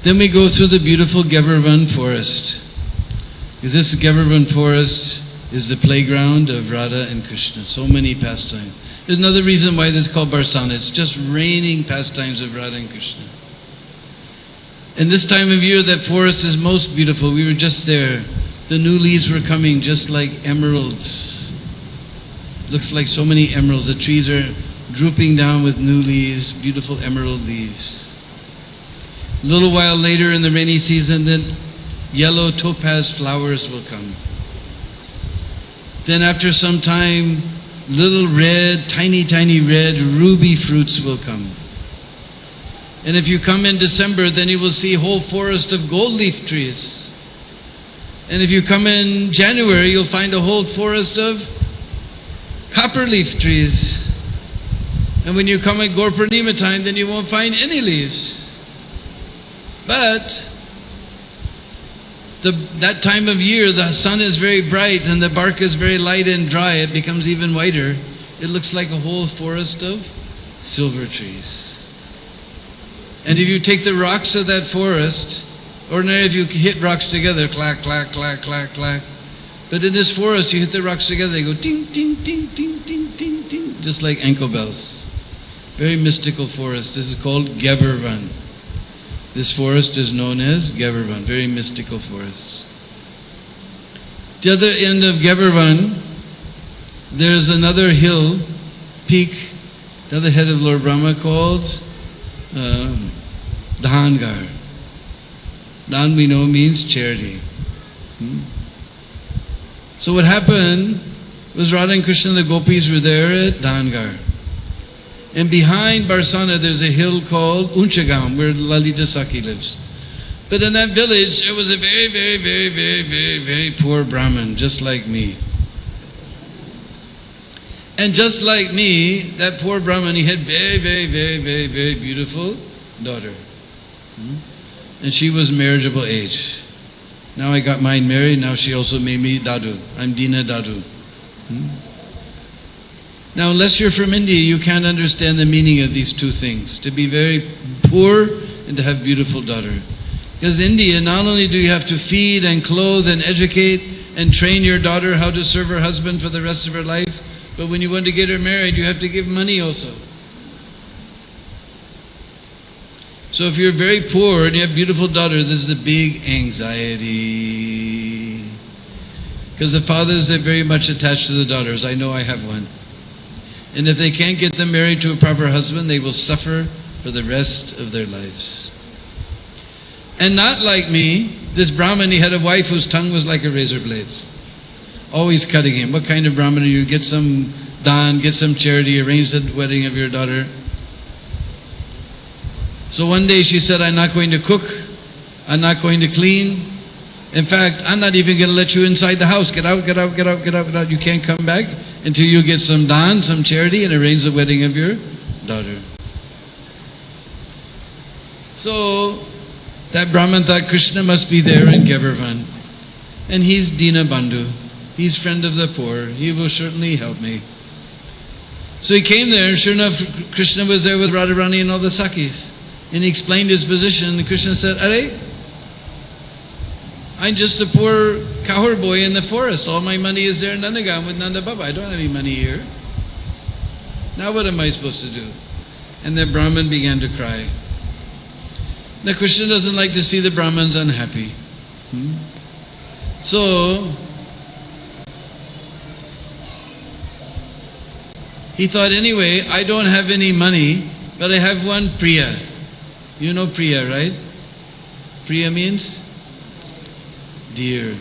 Then we go through the beautiful Gevarvan forest. This Gevarvan forest is the playground of Radha and Krishna. So many pastimes. There's another reason why this is called Barsana. It's just raining pastimes of Radha and Krishna. And this time of year, that forest is most beautiful. We were just there. The new leaves were coming just like emeralds. Looks like so many emeralds. The trees are drooping down with new leaves, beautiful emerald leaves. A little while later in the rainy season, then yellow topaz flowers will come. Then after some time, little red, tiny red ruby fruits will come. And if you come in December, then you will see a whole forest of gold leaf trees. And if you come in January, you'll find a whole forest of copper leaf trees. And when you come at Gaur Purnima time, then you won't find any leaves. But that time of year, the sun is very bright and the bark is very light and dry. It becomes even whiter. It looks like a whole forest of silver trees. And if you take the rocks of that forest, ordinarily if you hit rocks together, clack, clack, clack, clack, clack. But in this forest, you hit the rocks together, they go ting, ting, ting, ting, ting, ting, ting, just like ankle bells. Very mystical forest. This is called Gevarvan. This forest is known as Gevarvan, very mystical forest. The other end of Gevarvan, there's another hill, peak, the other head of Lord Brahma called Dhangar. Dhan we know means charity. So what happened was Radha and Krishna and the gopis were there at Dhangar. And behind Barsana there's a hill called Unchagam where Lalita Sakhi lives. But in that village there was a very poor Brahmin, just like me. And just like me, that poor Brahmin, he had very beautiful daughter. And she was marriageable age. Now I got mine married, now she also made me Dadu. I'm Deenabandhu. Now unless you're from India, you can't understand the meaning of these two things. To be very poor and to have beautiful daughter. Because India, not only do you have to feed and clothe and educate and train your daughter how to serve her husband for the rest of her life, but when you want to get her married, you have to give money also. So if you're very poor and you have a beautiful daughter, this is a big anxiety. Because the fathers are very much attached to the daughters. I know I have one. And if they can't get them married to a proper husband, they will suffer for the rest of their lives. And not like me, this Brahmin, he had a wife whose tongue was like a razor blade. Always cutting him. What kind of Brahmin are you? Get some dhan, get some charity, arrange the wedding of your daughter. So one day she said, I'm not going to cook, I'm not going to clean. In fact, I'm not even going to let you inside the house. Get out, get out, get out, get out, get out. You can't come back until you get some dhan, some charity, and arrange the wedding of your daughter. So that Brahman thought Krishna must be there in Gevarvan. And he's Deenabandhu. He's friend of the poor. He will certainly help me. So he came there, and sure enough, Krishna was there with Radharani and all the Sakhis. And he explained his position, and Krishna said, Are, I'm just a poor cowherd boy in the forest. All my money is there in Nandagam with Nanda Baba. I don't have any money here. Now what am I supposed to do? And the Brahmin began to cry. Now Krishna doesn't like to see the Brahmins unhappy. So he thought, anyway, I don't have any money, but I have one Priya. You know Priya, right? Priya means dear.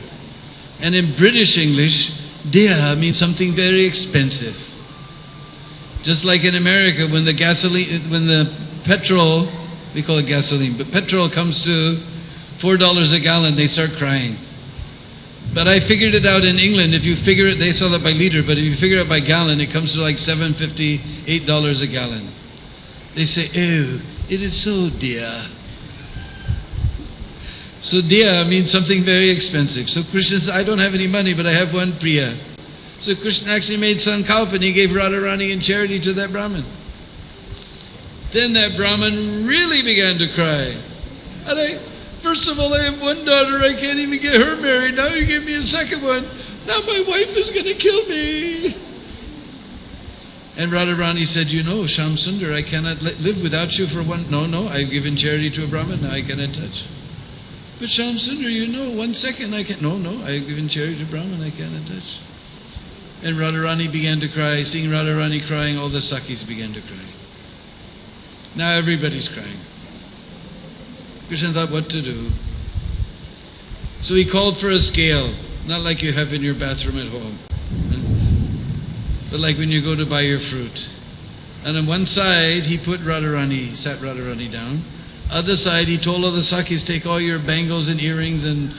And in British English, dear means something very expensive. Just like in America, when the petrol, we call it gasoline, but petrol comes to $4 a gallon, they start crying. But I figured it out in England. If you figure it, they sell it by liter, but if you figure it by gallon, it comes to like $7.50, $8 a gallon. They say, "Oh, it is so dear." So dear means something very expensive. So Krishna says, "I don't have any money, but I have one priya." So Krishna actually made sankalpa and he gave Radharani in charity to that Brahmin. Then that Brahmin really began to cry. First of all, I have one daughter, I can't even get her married. Now you give me a second one. Now my wife is going to kill me. And Radharani said, "You know, Shyam Sundar, I cannot live without you for one. No, I've given charity to a Brahmin, now I cannot touch." "But Shyam Sundar, you know, 1 second I can't." No, I've given charity to Brahmin, I cannot touch." And Radharani began to cry. Seeing Radharani crying, all the Sakhis began to cry. Now everybody's crying. Krishna thought what to do. So he called for a scale, not like you have in your bathroom at home, but like when you go to buy your fruit. And on one side, he sat Radharani down. Other side, he told all the Sakhis, take all your bangles and earrings and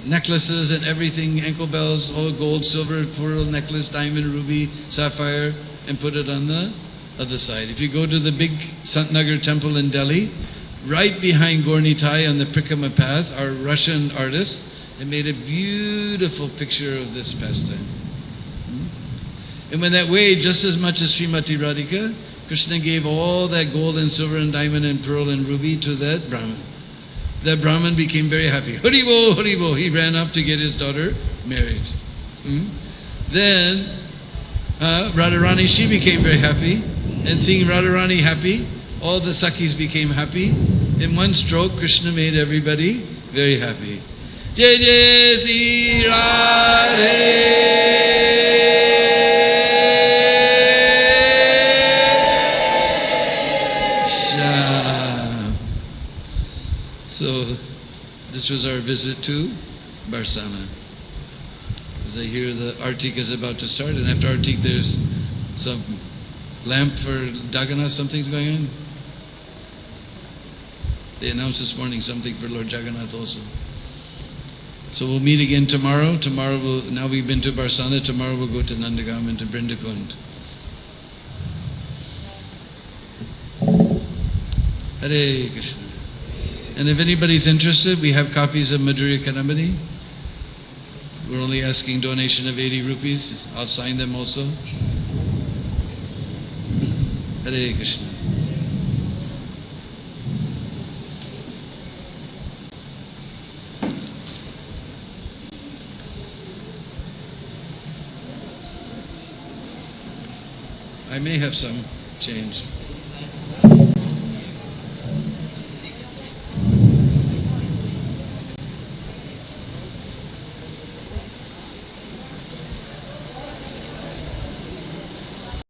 necklaces and everything, ankle bells, all gold, silver, pearl necklace, diamond, ruby, sapphire, and put it on the other side. If you go to the big Santnagar temple in Delhi, right behind Gaur Nitai on the Prikrama path, our Russian artist, they made a beautiful picture of this pastime. And when that weighed just as much as Srimati Radhika, Krishna gave all that gold and silver and diamond and pearl and ruby to that Brahmin. That Brahmin became very happy. Haribo, Haribo. He ran up to get his daughter married. Then Radharani, she became very happy. And seeing Radharani happy, all the Sakhis became happy. In one stroke, Krishna made everybody very happy. Jai Jai Sri Radhe. So this was our visit to Barsana. As I hear the Artik is about to start, and after Artik there's some lamp for Jagannath, something's going on. They announced this morning something for Lord Jagannath also. So we'll meet again tomorrow. Now we've been to Barsana, tomorrow we'll go to Nandagam and to Vrindakund. Hare Krishna. And if anybody's interested, we have copies of Madhurya Kadambini. We're only asking donation of 80 rupees. I'll sign them also. Hare Krishna. I may have some change.